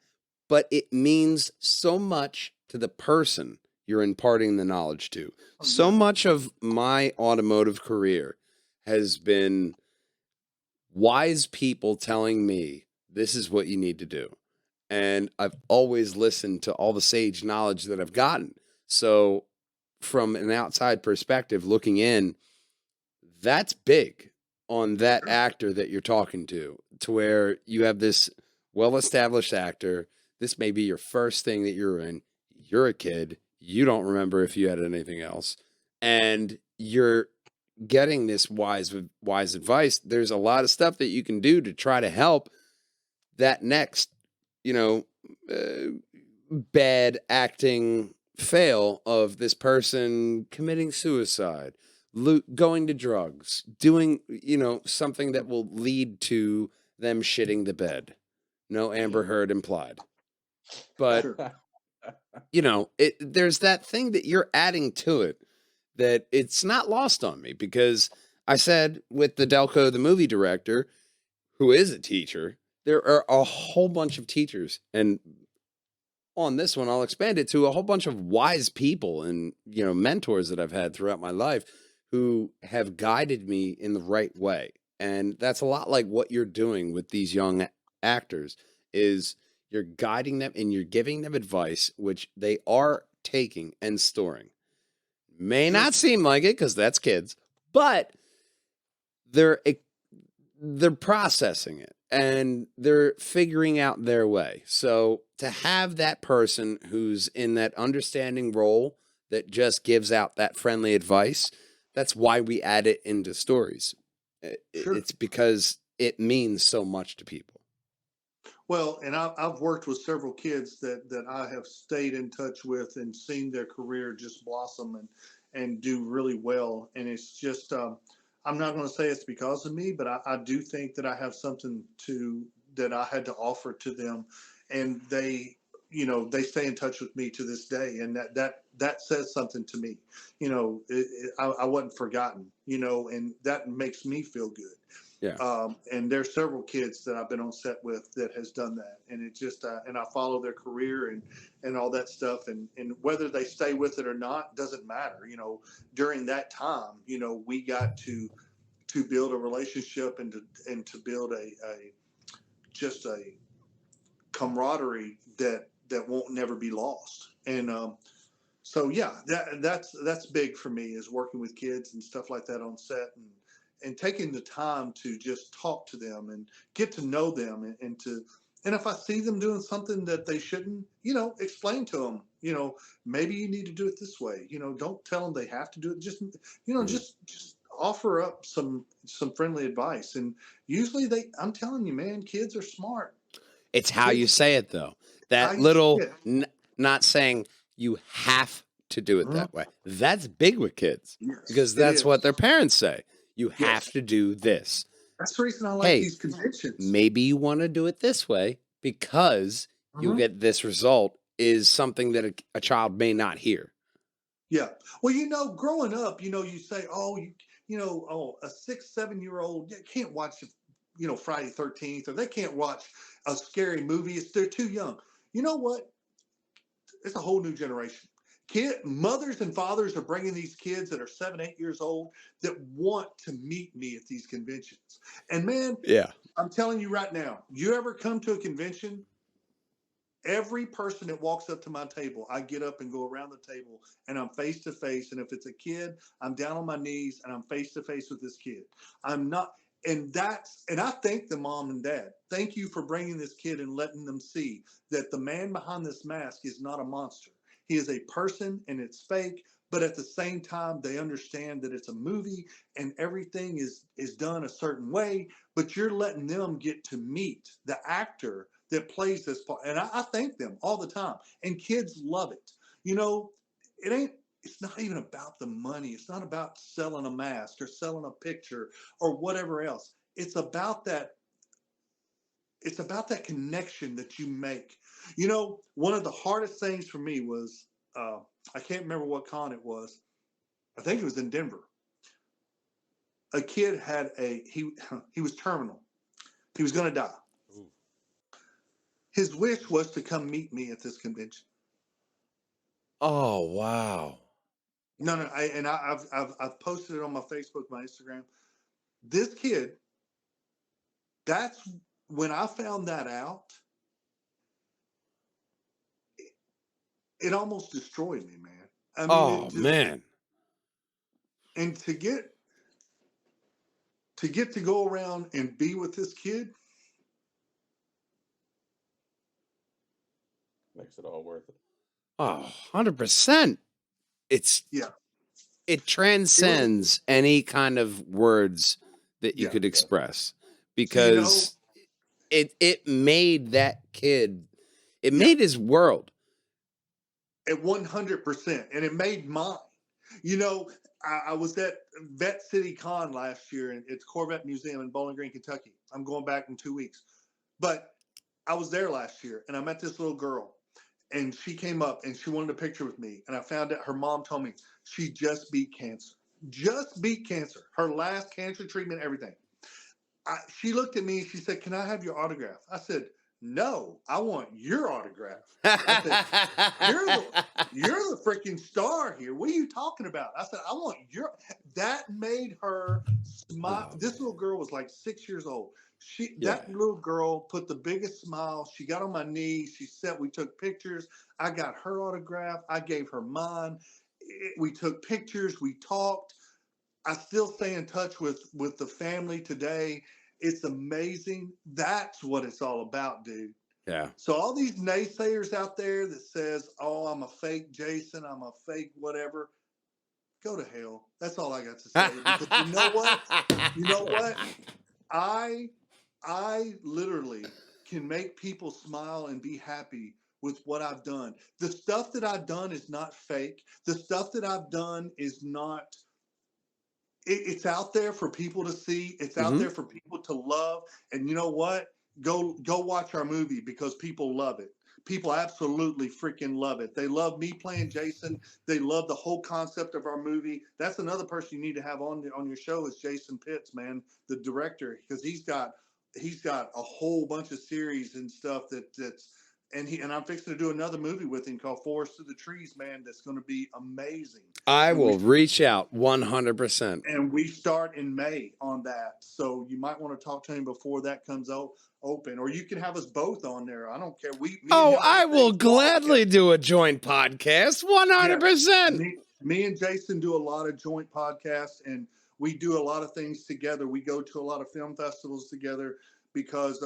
but it means so much to the person you're imparting the knowledge to. Oh So yeah. much of my automotive career has been wise people telling me this is what you need to do. And I've always listened to all the sage knowledge that I've gotten. So, from an outside perspective looking in, that's big on that Sure. actor that you're talking to where you have this well established actor. This may be your first thing that you're in. You're a kid. You don't remember if you had anything else. And you're getting this wise advice. There's a lot of stuff that you can do to try to help that next, you know, bad acting fail of this person committing suicide, going to drugs, doing, something that will lead to them shitting the bed. No Amber Heard implied. But, Sure. there's that thing that you're adding to it that it's not lost on me because I said with the Delco, the movie director, who is a teacher, there are a whole bunch of teachers. And on this one, I'll expand it to a whole bunch of wise people and, mentors that I've had throughout my life who have guided me in the right way. And that's a lot like what you're doing with these young actors is you're guiding them and you're giving them advice, which they are taking and storing. May Sure. not seem like it because that's kids, but they're they're processing it and they're figuring out their way. So to have that person who's in that understanding role that just gives out that friendly advice, that's why we add it into stories. Sure. It's because it means so much to people. Well, and I've worked with several kids that I have stayed in touch with and seen their career just blossom and do really well. And it's just, I'm not going to say it's because of me, but I do think that I have something that I had to offer to them, and they stay in touch with me to this day, and that says something to me. I wasn't forgotten. And that makes me feel good. Yeah. And there's several kids that I've been on set with that has done that, and it just and I follow their career and all that stuff, and whether they stay with it or not doesn't matter. During that time, we got to build a relationship and to build a just a camaraderie that won't never be lost. And So yeah, that's big for me, is working with kids and stuff like that on set, and taking the time to just talk to them and get to know them, and if I see them doing something that they shouldn't, explain to them, maybe you need to do it this way. Don't tell them they have to do it. Just Mhm. just offer up some friendly advice. And usually I'm telling you, man, kids are smart. It's how you Kids, say it, though. how That you say little, it. not saying you have to do it Mhm. that way. That's big with kids Yes, because it that's what is. their parents say. You have Yes, to do this. that's the reason I like Hey, these conventions. maybe you want to do it this way because you'll Mhm. get this result, is something that a child may not hear. Yeah. Well, growing up, you say, oh, oh, a 6, 7 year old can't watch, Friday 13th, or they can't watch a scary movie. They're too young. You know what? It's a whole new generation. Mothers and fathers are bringing these kids that are 7, 8 years old that want to meet me at these conventions. And man, Yeah. I'm telling you right now, you ever come to a convention? Every person that walks up to my table, I get up and go around the table, and I'm face to face. And if it's a kid, I'm down on my knees and I'm face to face with this kid. I'm not, and I thank the mom and dad. Thank you for bringing this kid and letting them see that the man behind this mask is not a monster. He is a person and it's fake, but at the same time, they understand that it's a movie and everything is done a certain way. But you're letting them get to meet the actor that plays this part. And I thank them all the time. And kids love it. You know, it's not even about the money. It's not about selling a mask or selling a picture or whatever else. It's about that connection that you make. One of the hardest things for me was, I can't remember what con it was. I think it was in Denver. A kid he was terminal. He was going to die. Ooh. His wish was to come meet me at this convention. Oh, wow. No, no, I've posted it on my Facebook, my Instagram. This kid, that's when I found that out. It almost destroyed me, man. I mean, it Oh, just, man. and to get to go around and be with this kid. Makes it all worth it. Oh, 100%. It's Yeah, it it was. transcends any kind of words that you Yeah. could Yeah. express So because it made that kid, it yeah, made his world. at 100%, and it made mine. You know, I was at Vet City Con last year, and it's Corvette Museum in Bowling Green, Kentucky. I'm going back in 2 weeks, but I was there last year, and I met this little girl, and she came up and she wanted a picture with me, and I found out her mom told me she just beat cancer, her last cancer treatment, everything. She looked at me and she said, "Can I have your autograph?" I said, "No, I want your autograph." I said, "You're the you're the freaking star here. What are you talking about?" I said, "I want your." That made her smile. Oh, This man. little girl was like 6 years old. Yeah. That little girl put the biggest smile. She got on my knees. She said, we took pictures. I got her autograph. I gave her mine. We took pictures. We talked. I still stay in touch with the family today. It's amazing. That's what it's all about, dude. Yeah. So all these naysayers out there that says, "Oh, I'm a fake Jason, I'm a fake whatever," go to hell. That's all I got to say. Because you know what? You know what? I I literally can make people smile and be happy with what I've done. The stuff that I've done is not fake. The stuff that I've done is not. It's out there for people to see. It's out Hmm. there for people to love. And you know what? Go watch our movie because people love it. People absolutely freaking love it. They love me playing Jason. They love the whole concept of our movie. That's another person you need to have on your show is Jason Pitts, man, the director, because he's got a whole bunch of series and stuff that's and I'm fixing to do another movie with him called Forest Through the Trees, man. That's going to be amazing. I And will reach out 100%. and we start in May on that. So you might want to talk to him before that comes open, or you can have us both on there. I don't care. Me and him I do will things well gladly together. do a joint podcast. 100%. Me and Jason do a lot of joint podcasts, and we do a lot of things together. We go to a lot of film festivals together because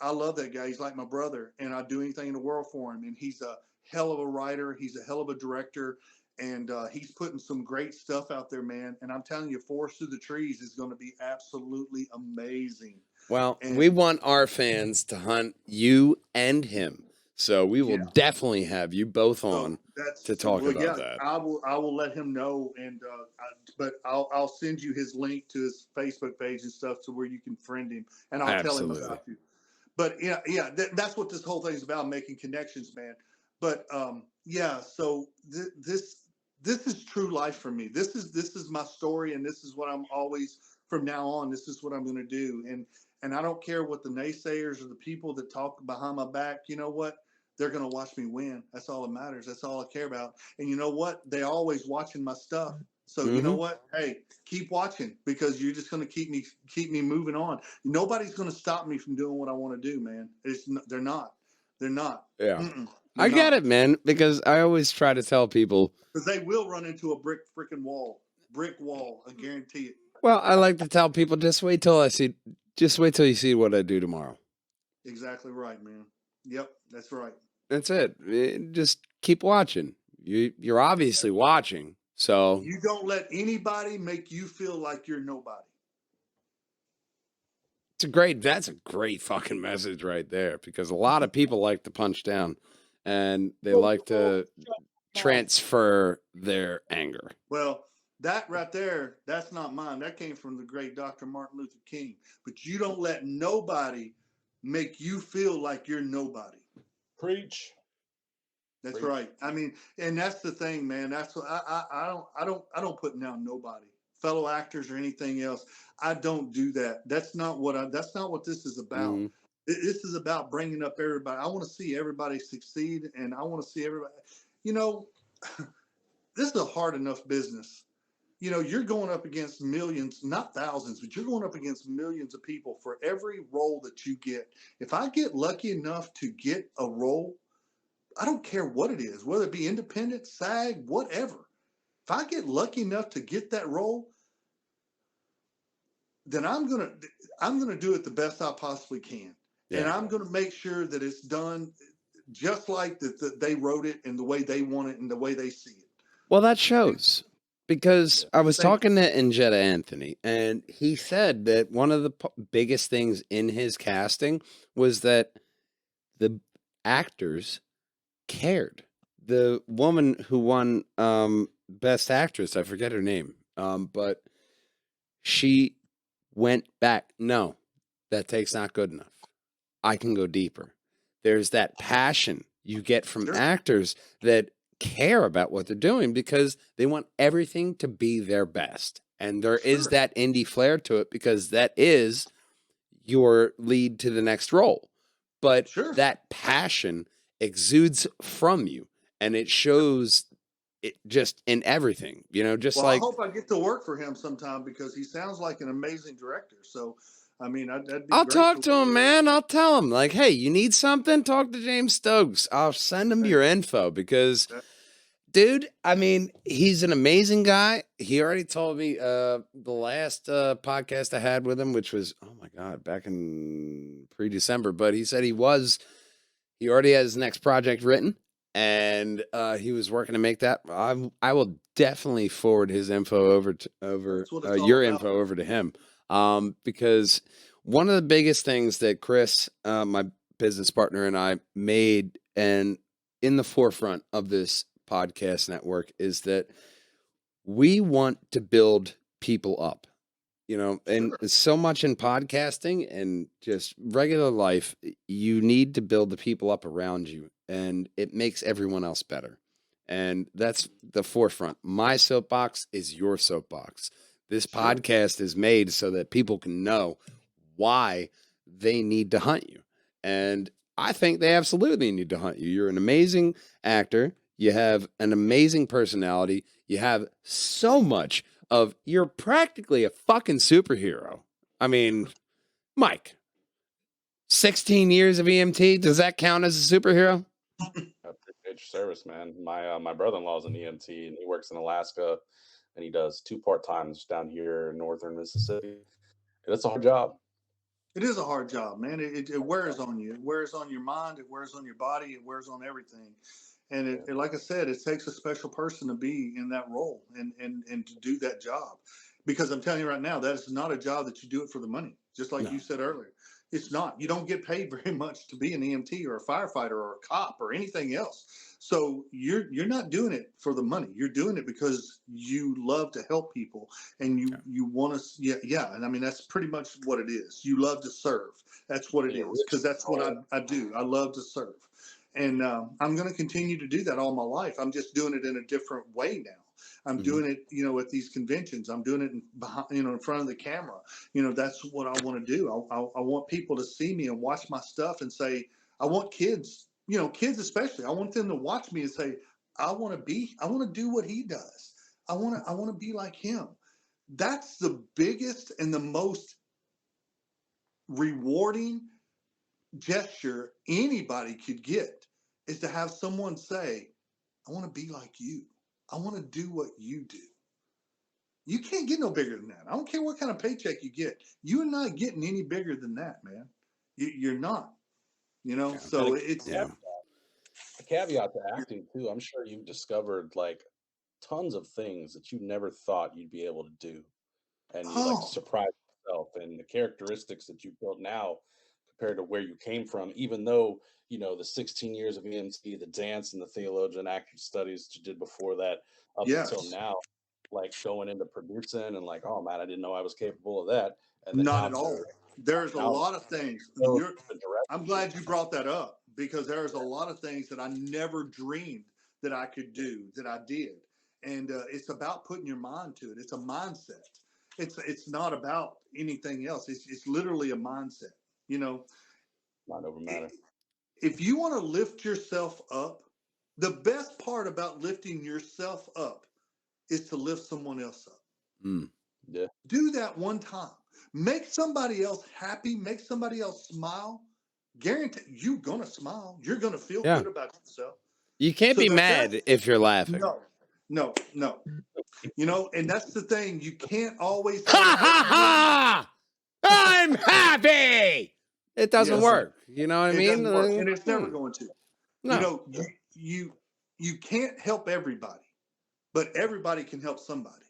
I love that guy. He's like my brother, and I'd do anything in the world for him. And he's a hell of a writer. He's a hell of a director, and he's putting some great stuff out there, man. And I'm telling you, Forest Through the Trees is going to be absolutely amazing. Well, And we want our fans to hunt you and him. So we will yeah, definitely have you both so on that's to talk well, about yeah. that. I will let him know, and but I'll send you his link to his Facebook page and stuff to where you can friend him, and I'll tell him Absolutely. about you. But yeah, that's what this whole thing is about, making connections, man. But yeah, so this is true life for me. This is my story, and this is what I'm always from now on. This is what I'm going to do, and I don't care what the naysayers or the people that talk behind my back. You know what? They're going to watch me win. That's all that matters. That's all I care about. And you know what? They're always watching my stuff. So you know what? Hey, keep watching, because you're just going to keep me moving on. Nobody's going to stop me from doing what I want to do, man. They're not. They're not. Yeah. They're I get not. it, man, because I always try to tell people. Because they will run into a brick wall. Brick wall. I guarantee it. Well, I like to tell people just wait till you see what I do tomorrow. Exactly right, man. Yep, that's right. That's it. Just keep watching. You're obviously watching. So You don't let anybody make you feel like you're nobody. that's a great fucking message right there, because a lot of people like to punch down and they like to transfer their anger. Well, that right there, that's not mine. That came from the great Dr. Martin Luther King. But you don't let nobody make you feel like you're nobody. Preach. That's right. I mean, and that's the thing, man. That's what I don't put down nobody, fellow actors or anything else. I don't do that. That's not what this is about. Mhm. This is about bringing up everybody. I want to see everybody succeed, and I want to see everybody. You know, this is a hard enough business. You know, you're going up against millions, not thousands, but you're going up against millions of people for every role that you get. If I get lucky enough to get a role, I don't care what it is, whether it be independent, SAG, whatever. If I get lucky enough to get that role, then I'm gonna do it the best I possibly can, and I'm gonna make sure that it's done just like that they wrote it and the way they want it and the way they see it. Well, that shows, because I was Thank talking to Angetta Anthony, and he said that one of the biggest things in his casting was that the actors cared. The woman who won Best Actress, I forget her name, but she went back. No, that take's not good enough. I can go deeper. There's that passion you get from Sure. actors that care about what they're doing, because they want everything to be their best. And there is Sure. that indie flair to it, because that is your lead to the next role. But Sure. that passion exudes from you, and it shows it just in everything, just Well, like, I hope I get to work for him sometime, because he sounds like an amazing director. So, I mean, that'd be I'll great. talk to him, man. I'll tell him, like, hey, you need something? Talk to James Stokes. I'll send him your info, because, dude, I mean, he's an amazing guy. He already told me the last podcast I had with him, which was, oh my God, back in pre-December. But he said he already has his next project written, and he was working to make that. I will definitely forward his info over your info over to him. Because one of the biggest things that Chris, my business partner, and I made, and in the forefront of this podcast network, is that we want to build people up, and so much in podcasting and just regular life, you need to build the people up around you, and it makes everyone else better. And that's the forefront. My soapbox is your soapbox. This podcast is made so that people can know why they need to hunt you. And I think they absolutely need to hunt you. You're an amazing actor. You have an amazing personality. You have so much of, you're practically a fucking superhero. I mean, Mike, 16 years of EMT, does that count as a superhero? I appreciate your service, man. My brother-in-law is an EMT, and he works in Alaska, and he does 2 part-times down here in northern Mississippi. And it's a hard job. It is a hard job, man. It wears on you. It wears on your mind. It wears on your body. It wears on everything. And like I said, it takes a special person to be in that role and to do that job. Because I'm telling you right now, that is not a job that you do it for the money. Just like you said earlier, it's not. You don't get paid very much to be an EMT or a firefighter or a cop or anything else. So you're not doing it for the money. You're doing it because you love to help people and you want to. Yeah. And I mean that's pretty much what it is. You love to serve. That's what it is because that's what I do. I love to serve, and I'm going to continue to do that all my life. I'm just doing it in a different way now. I'm doing it, at these conventions. I'm doing it behind, in front of the camera. That's what I want to do. I want people to see me and watch my stuff and say, I want kids, kids especially. I want them to watch me and say, I want to do what he does. I want to be like him. That's the biggest and the most rewarding gesture anybody could get is to have someone say, I want to be like you. I want to do what you do. You can't get no bigger than that. I don't care what kind of paycheck you get. You're not getting any bigger than that, man. You're not. So it's a caveat to acting too. I'm sure you've discovered like tons of things that you never thought you'd be able to do, and you like surprise yourself. And the characteristics that you built now compared to where you came from, even though the 16 years of EMT, the dance and the theologian acting studies that you did before that, up until now, like going into producing and like, oh man, I didn't know I was capable of that. And then not at all. There's a lot of things. I'm glad you brought that up because there's a lot of things that I never dreamed that I could do that I did. And it's about putting your mind to it. It's a mindset. It's not about anything else. It's literally a mindset. Mind over matter. If you want to lift yourself up, the best part about lifting yourself up is to lift someone else up. Yeah. Do that one time. Make somebody else happy. Make somebody else smile. Guarantee you're gonna smile. You're gonna feel good about yourself. You can't be mad if you're laughing. No. And that's the thing. You can't always. Ha ha ha! I'm happy. It doesn't work. You know what I mean? And it's never going to. No. You can't help everybody, but everybody can help somebody.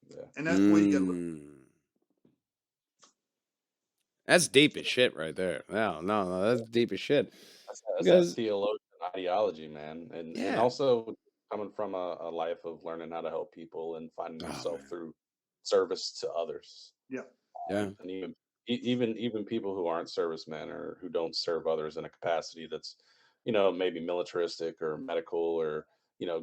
Yeah. And that's where you got to look. That's deep as shit right there. No, that's deep as shit. That's that theologian ideology, man. And also coming from a life of learning how to help people and finding yourself through service to others. Yeah. And even people who aren't servicemen or who don't serve others in a capacity that's, maybe militaristic or medical or,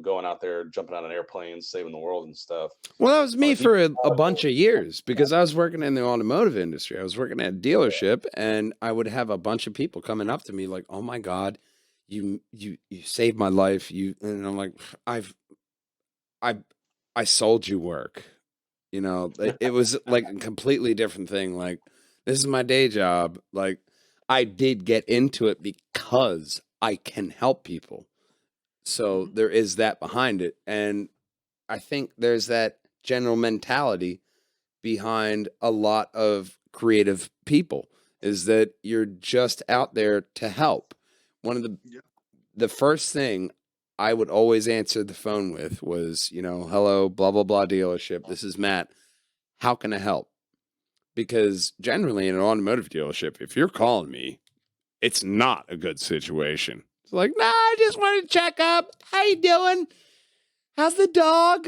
going out there, jumping on an airplane, saving the world and stuff. Well, that was me for a bunch of years because I was working in the automotive industry. I was working at a dealership, and I would have a bunch of people coming up to me like, "Oh my God, you saved my life." And I'm like, I sold you work. It was like a completely different thing. Like, this is my day job. Like, I did get into it because I can help people. So there is that behind it. And I think there's that general mentality behind a lot of creative people is that you're just out there to help. One of the first thing I would always answer the phone with was, hello, blah, blah, blah dealership. This is Matt. How can I help? Because generally in an automotive dealership, if you're calling me, it's not a good situation. It's like, nah, I just wanted to check up. How you doing? How's the dog?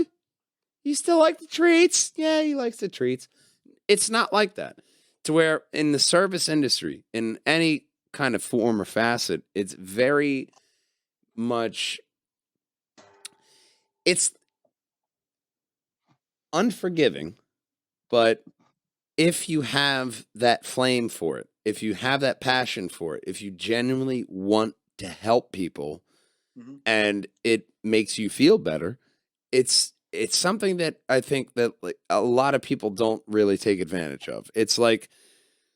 You still like the treats? Yeah, he likes the treats. It's not like that. To where in the service industry, in any kind of form or facet, it's very much, it's unforgiving, but if you have that flame for it, if you have that passion for it, if you genuinely want to help people Mm-hmm. and it makes you feel better, it's something that I think that like a lot of people don't really take advantage of. It's like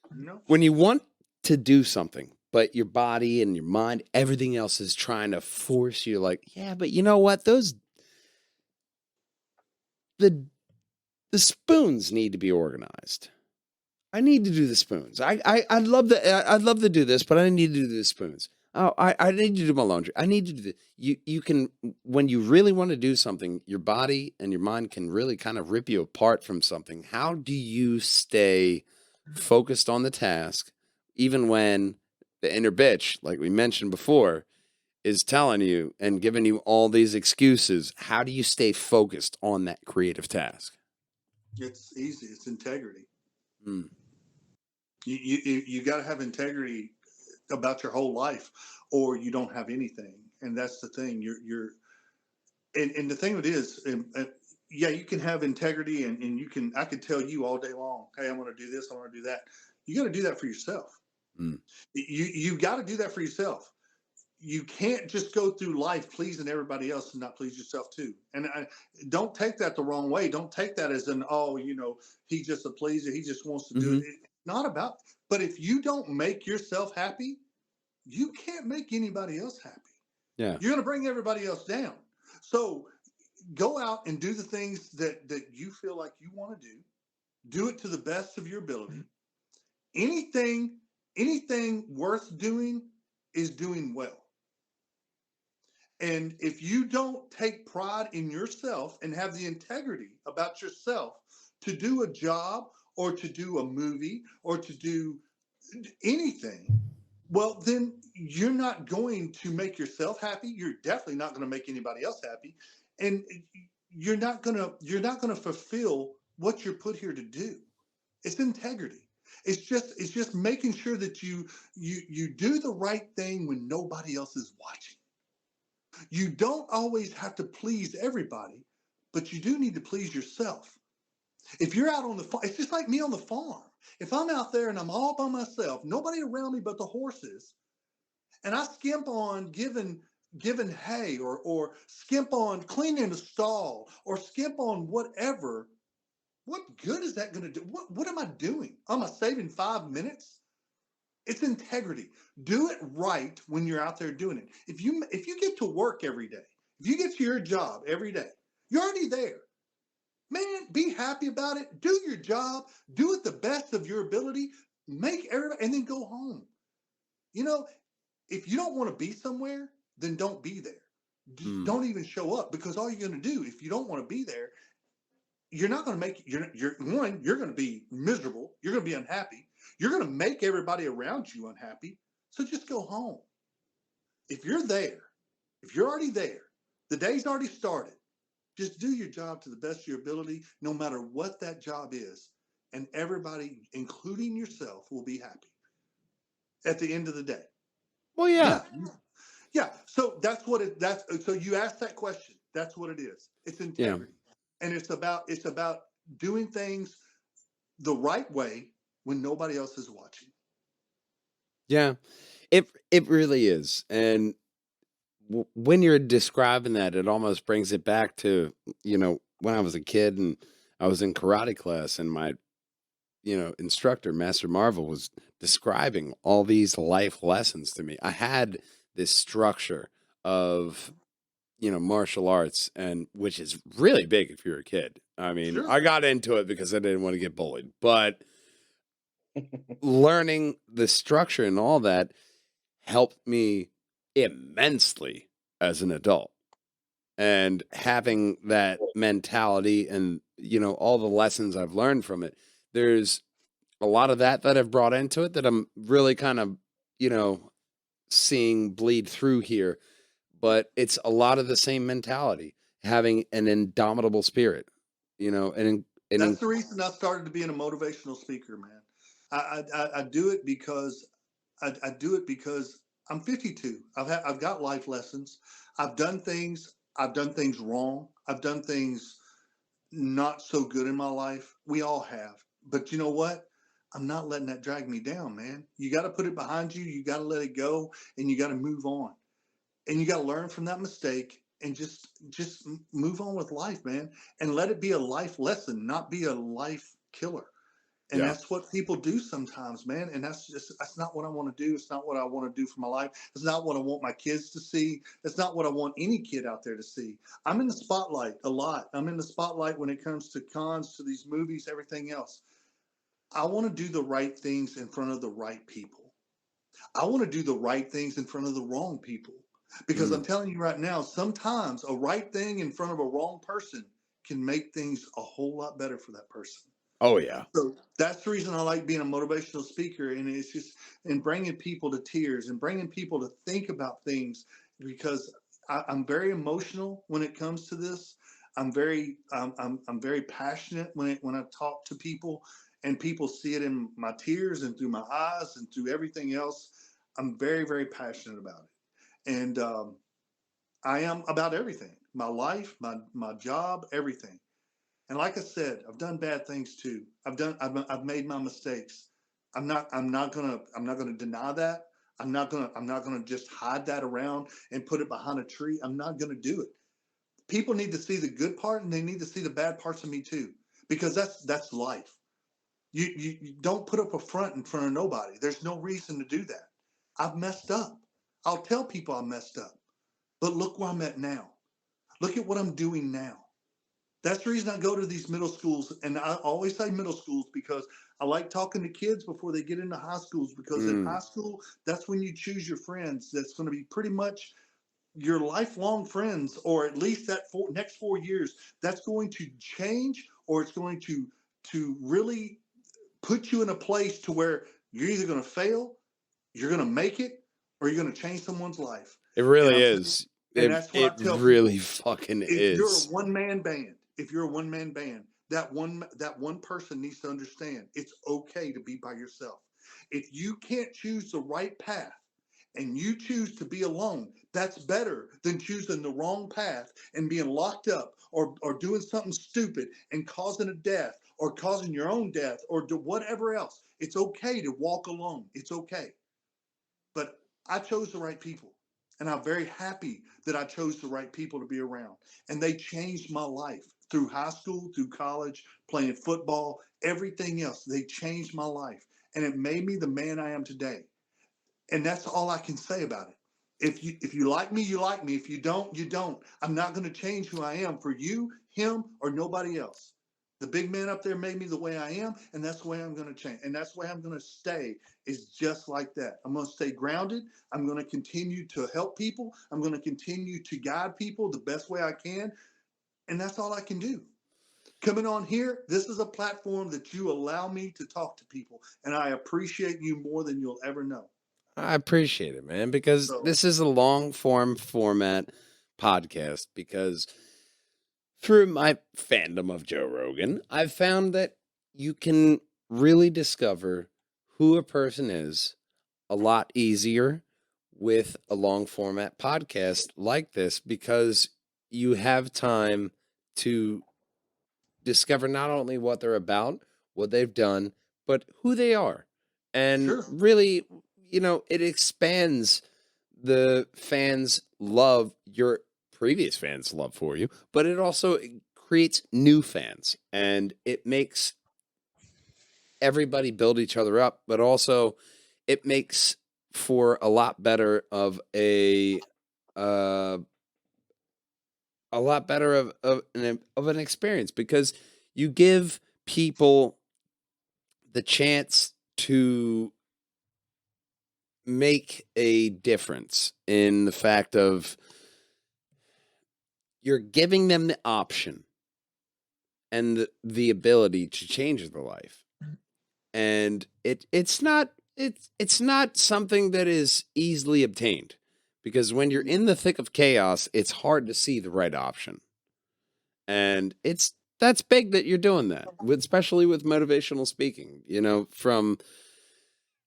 No. when you want to do something, but your body and your mind, everything else is trying to force you like, yeah, but you know what? The the spoons need to be organized. I need to do the spoons. I'd love to I'd love to do this, but I need to do the spoons. Oh, I need to do my laundry. I need to do the you can when you really want to do something, your body and your mind can really kind of rip you apart from something. How do you stay focused on the task, even when the inner bitch, like we mentioned before, is telling you and giving you all these excuses? How do you stay focused on that creative task? It's easy. It's integrity. Mm, You got to have integrity about your whole life, or you don't have anything. And that's the thing. And the thing of it is, yeah, you can have integrity, and you can. I could tell you all day long, hey, I'm going to do this. I want to do that. You got to do that for yourself. mm. You got to do that for yourself. You can't just go through life pleasing everybody else and not please yourself too. And don't take that the wrong way. Don't take that as an, oh, he's just a pleaser. He just wants to do it. Mhm. It's not about. But if you don't make yourself happy, you can't make anybody else happy. Yeah. You're going to bring everybody else down. So go out and do the things that you feel like you want to do. Do it to the best of your ability. Anything, anything worth doing is doing well. And if you don't take pride in yourself and have the integrity about yourself to do a job or to do a movie or to do anything, well, then you're not going to make yourself happy. You're definitely not going to make anybody else happy. And you're not going to fulfill what you're put here to do. It's integrity. It's just making sure that you do the right thing when nobody else is watching. You don't always have to please everybody, but you do need to please yourself. If you're out on the farm, it's just like me on the farm. If I'm out there and I'm all by myself, nobody around me but the horses, and I skimp on giving hay or skimp on cleaning the stall or skimp on whatever, what good is that going to do? What am I doing? Am I saving 5 minutes? It's integrity. Do it right when you're out there doing it. If you get to work every day, if you get to your job every day, you're already there. Man, be happy about it. Do your job. Do it the best of your ability. Make everybody, and then go home. You know, if you don't want to be somewhere, then don't be there. Mm. Don't even show up, because all you're going to do, if you don't want to be there, you're not going to make you're going to be miserable. You're going to be unhappy. You're going to make everybody around you unhappy. So just go home. If you're there, if you're already there, the day's already started. Just do your job to the best of your ability, no matter what that job is, and everybody, including yourself, will be happy at the end of the day. Well, yeah. Yeah, yeah. So so you asked that question. That's what it is. It's Yeah. integrity, and it's about doing things the right way when nobody else is watching. Yeah. It really is. And when you're describing that, it almost brings it back to, when I was a kid and I was in karate class and my, instructor, Master Marvel, was describing all these life lessons to me. I had this structure of, martial arts, and which is really big if you're a kid. I mean, Sure. I got into it because I didn't want to get bullied, but learning the structure and all that helped me immensely as an adult. And having that mentality and, all the lessons I've learned from it, there's a lot of that I've brought into it that I'm really kind of, you know, seeing bleed through here. But it's a lot of the same mentality, having an indomitable spirit, That's the reason I started to being a motivational speaker, man. I do it because I do it because I'm 52. I've got life lessons. I've done things. I've done things wrong. I've done things not so good in my life. We all have. But you know what? I'm not letting that drag me down, man. You got to put it behind you. You got to let it go, and you got to move on. And you got to learn from that mistake and just move on with life, man. And let it be a life lesson, not be a life killer. And Yeah. that's what people do sometimes, man. And that's not what I want to do. It's not what I want to do for my life. It's not what I want my kids to see. It's not what I want any kid out there to see. I'm in the spotlight a lot. I'm in the spotlight when it comes to cons, to these movies, everything else. I want to do the right things in front of the right people. I want to do the right things in front of the wrong people. Because I'm Mm. telling you right now, sometimes a right thing in front of a wrong person can make things a whole lot better for that person. Oh yeah. So that's the reason I like being a motivational speaker, and it's just and bringing people to tears and bringing people to think about things because I'm very emotional when it comes to this. I'm very passionate when I talk to people, and people see it in my tears and through my eyes and through everything else. I'm very passionate about it, and I am about everything: my life, my job, everything. And like I said, I've done bad things too. I've made my mistakes. I'm not gonna deny that. I'm not gonna just hide that around and put it behind a tree. I'm not gonna do it. People need to see the good part and they need to see the bad parts of me too. Because that's life. You don't put up a front in front of nobody. There's no reason to do that. I've messed up. I'll tell people I messed up. But look where I'm at now. Look at what I'm doing now. That's the reason I go to these middle schools, and I always say middle schools because I like talking to kids before they get into high schools. Because in Mm. high school, that's when you choose your friends. That's going to be pretty much your lifelong friends, or at least that next 4 years. That's going to change, or it's going to really put you in a place to where you're either going to fail, you're going to make it, or you're going to change someone's life. It And really I'm telling you, is. and It that's what I it tell really people fucking if you're a is. one-man band, that one person needs to understand it's okay to be by yourself. If you can't choose the right path and you choose to be alone, that's better than choosing the wrong path and being locked up or doing something stupid and causing a death or causing your own death or do whatever else. It's okay to walk alone. It's okay. But I chose the right people. And I'm very happy that I chose the right people to be around. And they changed my life through high school, through college, playing football, everything else. They changed my life. And it made me the man I am today. And that's all I can say about it. If you like me, you like me. If you don't, you don't. I'm not going to change who I am for you, him, or nobody else. The big man up there made me the way I am, and that's the way I'm going to change. And that's the way I'm going to stay, is just like that. I'm going to stay grounded. I'm going to continue to help people. I'm going to continue to guide people the best way I can. And that's all I can do. Coming on here, this is a platform that you allow me to talk to people. And I appreciate you more than you'll ever know. I appreciate it, man, because So, this is a long form format podcast. Because through my fandom of Joe Rogan, I've found that you can really discover who a person is a lot easier with a long format podcast like this because you have time to discover not only what they're about, what they've done, but who they are. And sure. really, it expands the fans' love, your previous fans' love for you, but it also creates new fans and it makes everybody build each other up, but also it makes for a lot better of uh, a lot better of an experience because you give people the chance to make a difference in the fact of you're giving them the option and the ability to change their life. And it's not something that is easily obtained because when you're in the thick of chaos, it's hard to see the right option. And that's big that you're doing that, especially with motivational speaking, from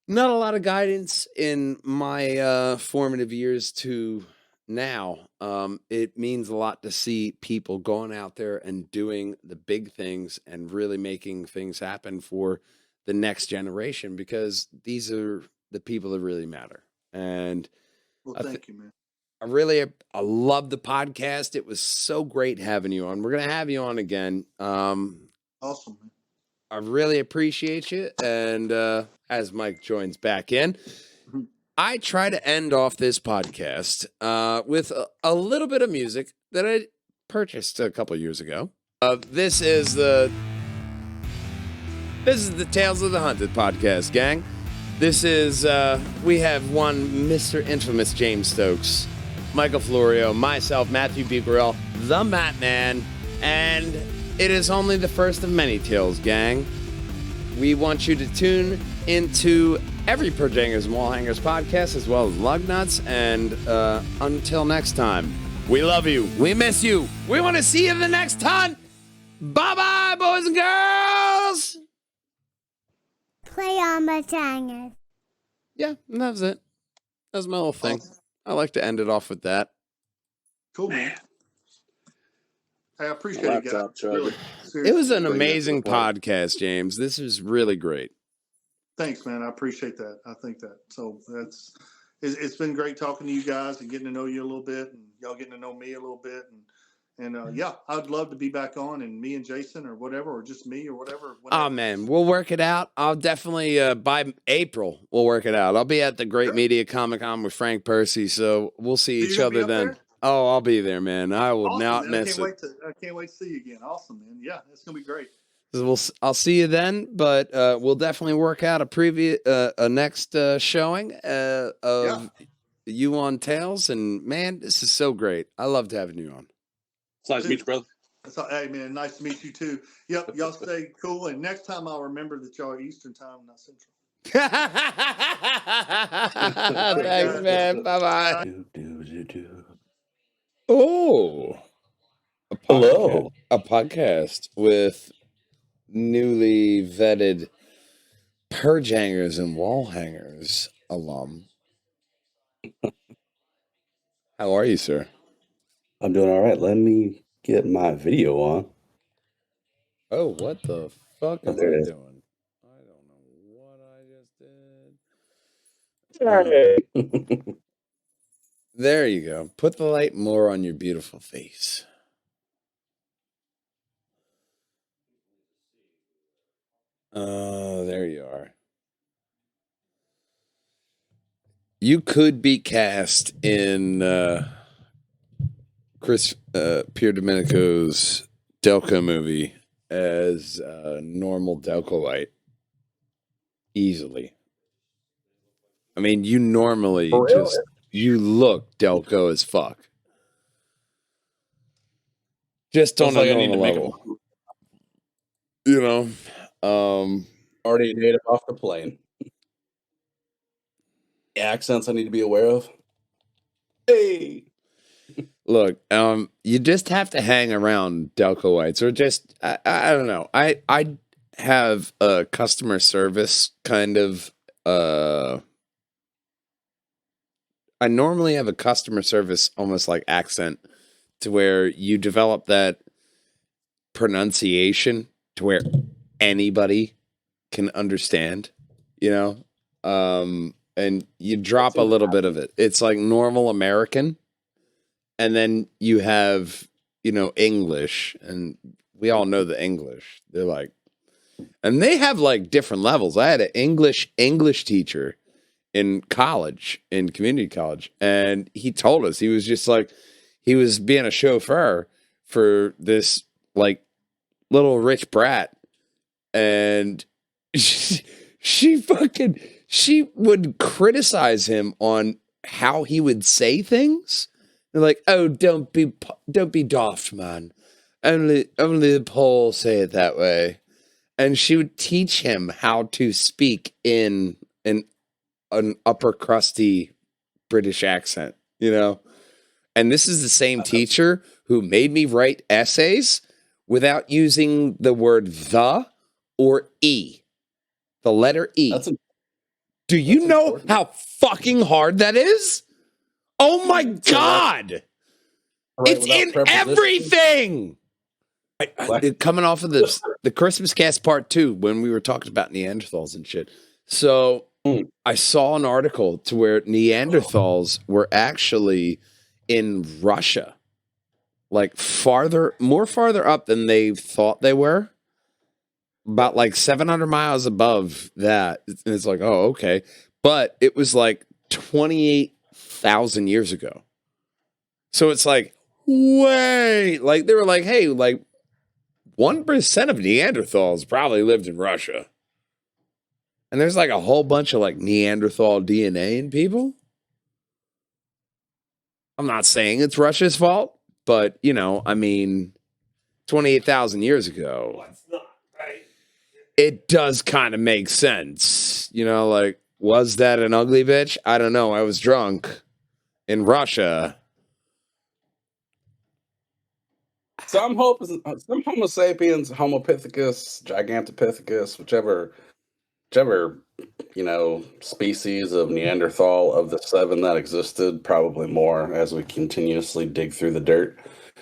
not a lot of guidance in my formative years to now. It means a lot to see people going out there and doing the big things and really making things happen for the next generation, because these are the people that really matter. And Well, thank you, man. I love the podcast. It was so great having you on. We're going to have you on again. Awesome, man. I really appreciate you. And as Mike joins back in, I try to end off this podcast with a little bit of music that I purchased a couple years ago. This is the Tales of the Hunted podcast, gang. This is we have one Mr. Infamous James Stokes, Michael Florio, myself, Matthew Bucarell, the Matt Man, and it is only the first of many tales, gang. We want you to tune into every Perjangers and Wallhangers podcast, as well as Lugnuts, and until next time, we love you, we miss you, we want to see you the next time. Bye-bye, boys and girls! Play on Perjangers. Yeah, and that was it. That was my little thing. Awesome. I like to end it off with that. Cool, man. Hey, I appreciate it, guys. Really, It was an Bring it to amazing the point. podcast, James. This was really great. Thanks, man. I appreciate that. I think that. So it's been great talking to you guys and getting to know you a little bit, and y'all getting to know me a little bit. And yeah, I'd love to be back on, and me and Jason or whatever, or just me or whatever. Oh, man, we'll work it out. I'll definitely, by April, we'll work it out. I'll be at the Great Media Comic-Con with Frank Percy, so we'll see So each you're gonna be other up then. there? Oh, I'll be there, man. I will Awesome, not man. miss it. I can't wait to see you again. Awesome, man. Yeah, it's gonna be great. So I'll see you then, but we'll definitely work out a next showing of you on Tales. And man, this is so great. I loved having you on. It's nice to meet you, brother. So, hey, man, nice to meet you too. Yep, y'all stay cool. And next time I'll remember that y'all are Eastern time, not Central. Thanks, man. Bye-bye. Oh, Hello. A podcast with newly vetted Perjangers and Wallhangers alum. How are you, sir? I'm doing all right. Let me get my video on. Oh, what the fuck Oh, am there I it is. doing? I don't know what I just did. There you go. Put the light more on your beautiful face. Oh, there you are. You could be cast in Chris Pierre Domenico's Delco movie as normal Delcoite. Easily. I mean, you normally For real? you look Delco as fuck. Just on Looks like a I need normal to make level. You know, Already native off the plane. Accents I need to be aware of. Hey. look, you just have to hang around Delcoites, or just I don't know. I have a customer service kind of I normally have a customer service almost like accent, to where you develop that pronunciation to where anybody can understand, you know? And you drop a little bit of it. It's like normal American, and then you have, English, and we all know the English. They're like, and they have like different levels. I had an English teacher in college, in community college, and he told us, he was just like, he was being a chauffeur for this like little rich brat, and she would criticize him on how he would say things. They're like, "Oh, don't be daft, man. Only the poor say it that way." And she would teach him how to speak in an upper crusty British accent, And this is the same teacher who made me write essays without using the word the or e, the letter e. Do you know important. How fucking hard that is? Oh my God! It's in everything. Coming off of the Christmas cast part 2 when we were talking about Neanderthals and shit. So I saw an article to where Neanderthals were actually in Russia, like more farther up than they thought they were, about like 700 miles above that. And it's like, oh, okay. But it was like 28,000 years ago. So it's like, way, like they were like, hey, like 1% of Neanderthals probably lived in Russia. And there's like a whole bunch of like Neanderthal DNA in people. I'm not saying it's Russia's fault, but you know, I mean, 28,000 years ago, it does kind of make sense. You know, like, was that an ugly bitch? I don't know. I was drunk in Russia. Some Homo sapiens, Homo pithecus, Gigantopithecus, whichever species of Neanderthal of the 7 that existed, probably more as we continuously dig through the dirt.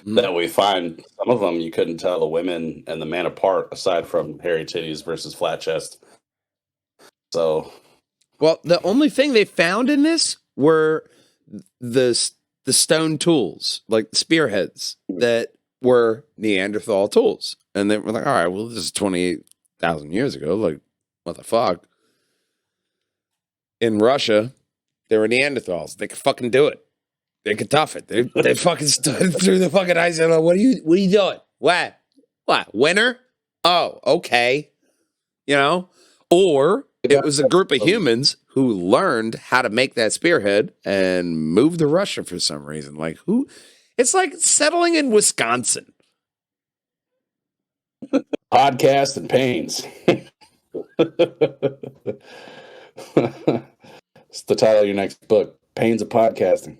That we find some of them you couldn't tell the women and the man apart, aside from hairy titties versus flat chest. So, well, the only thing they found in this were the stone tools, like spearheads that were Neanderthal tools, and they were like, all right, well, this is 28,000 years ago. Like, what the fuck? In Russia, they were Neanderthals. They could fucking do it. They could tough it. They fucking stood through the fucking ice and like, what are you doing? What? Winter? Oh, okay. You know? Or it was a group of humans who learned how to make that spearhead and moved to Russia for some reason. Like who? It's like settling in Wisconsin. podcast and pains. It's the title of your next book, Pains of Podcasting.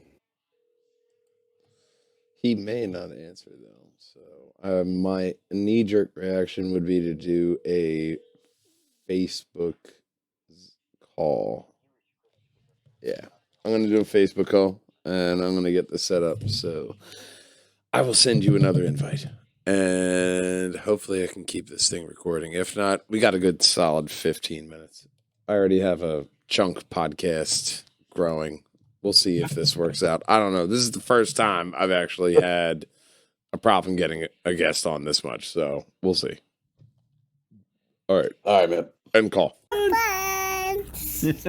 He may not answer though, so my knee-jerk reaction would be to do a Facebook call. Yeah, I'm gonna do a Facebook call, and I'm gonna get this set up. So I will send you another invite, and hopefully I can keep this thing recording. If not, we got a good solid 15 minutes. I already have a chunk podcast growing. We'll see if this works out. I don't know. This is the first time I've actually had a problem getting a guest on this much, so we'll see. All right, All right, man. end call. Friends.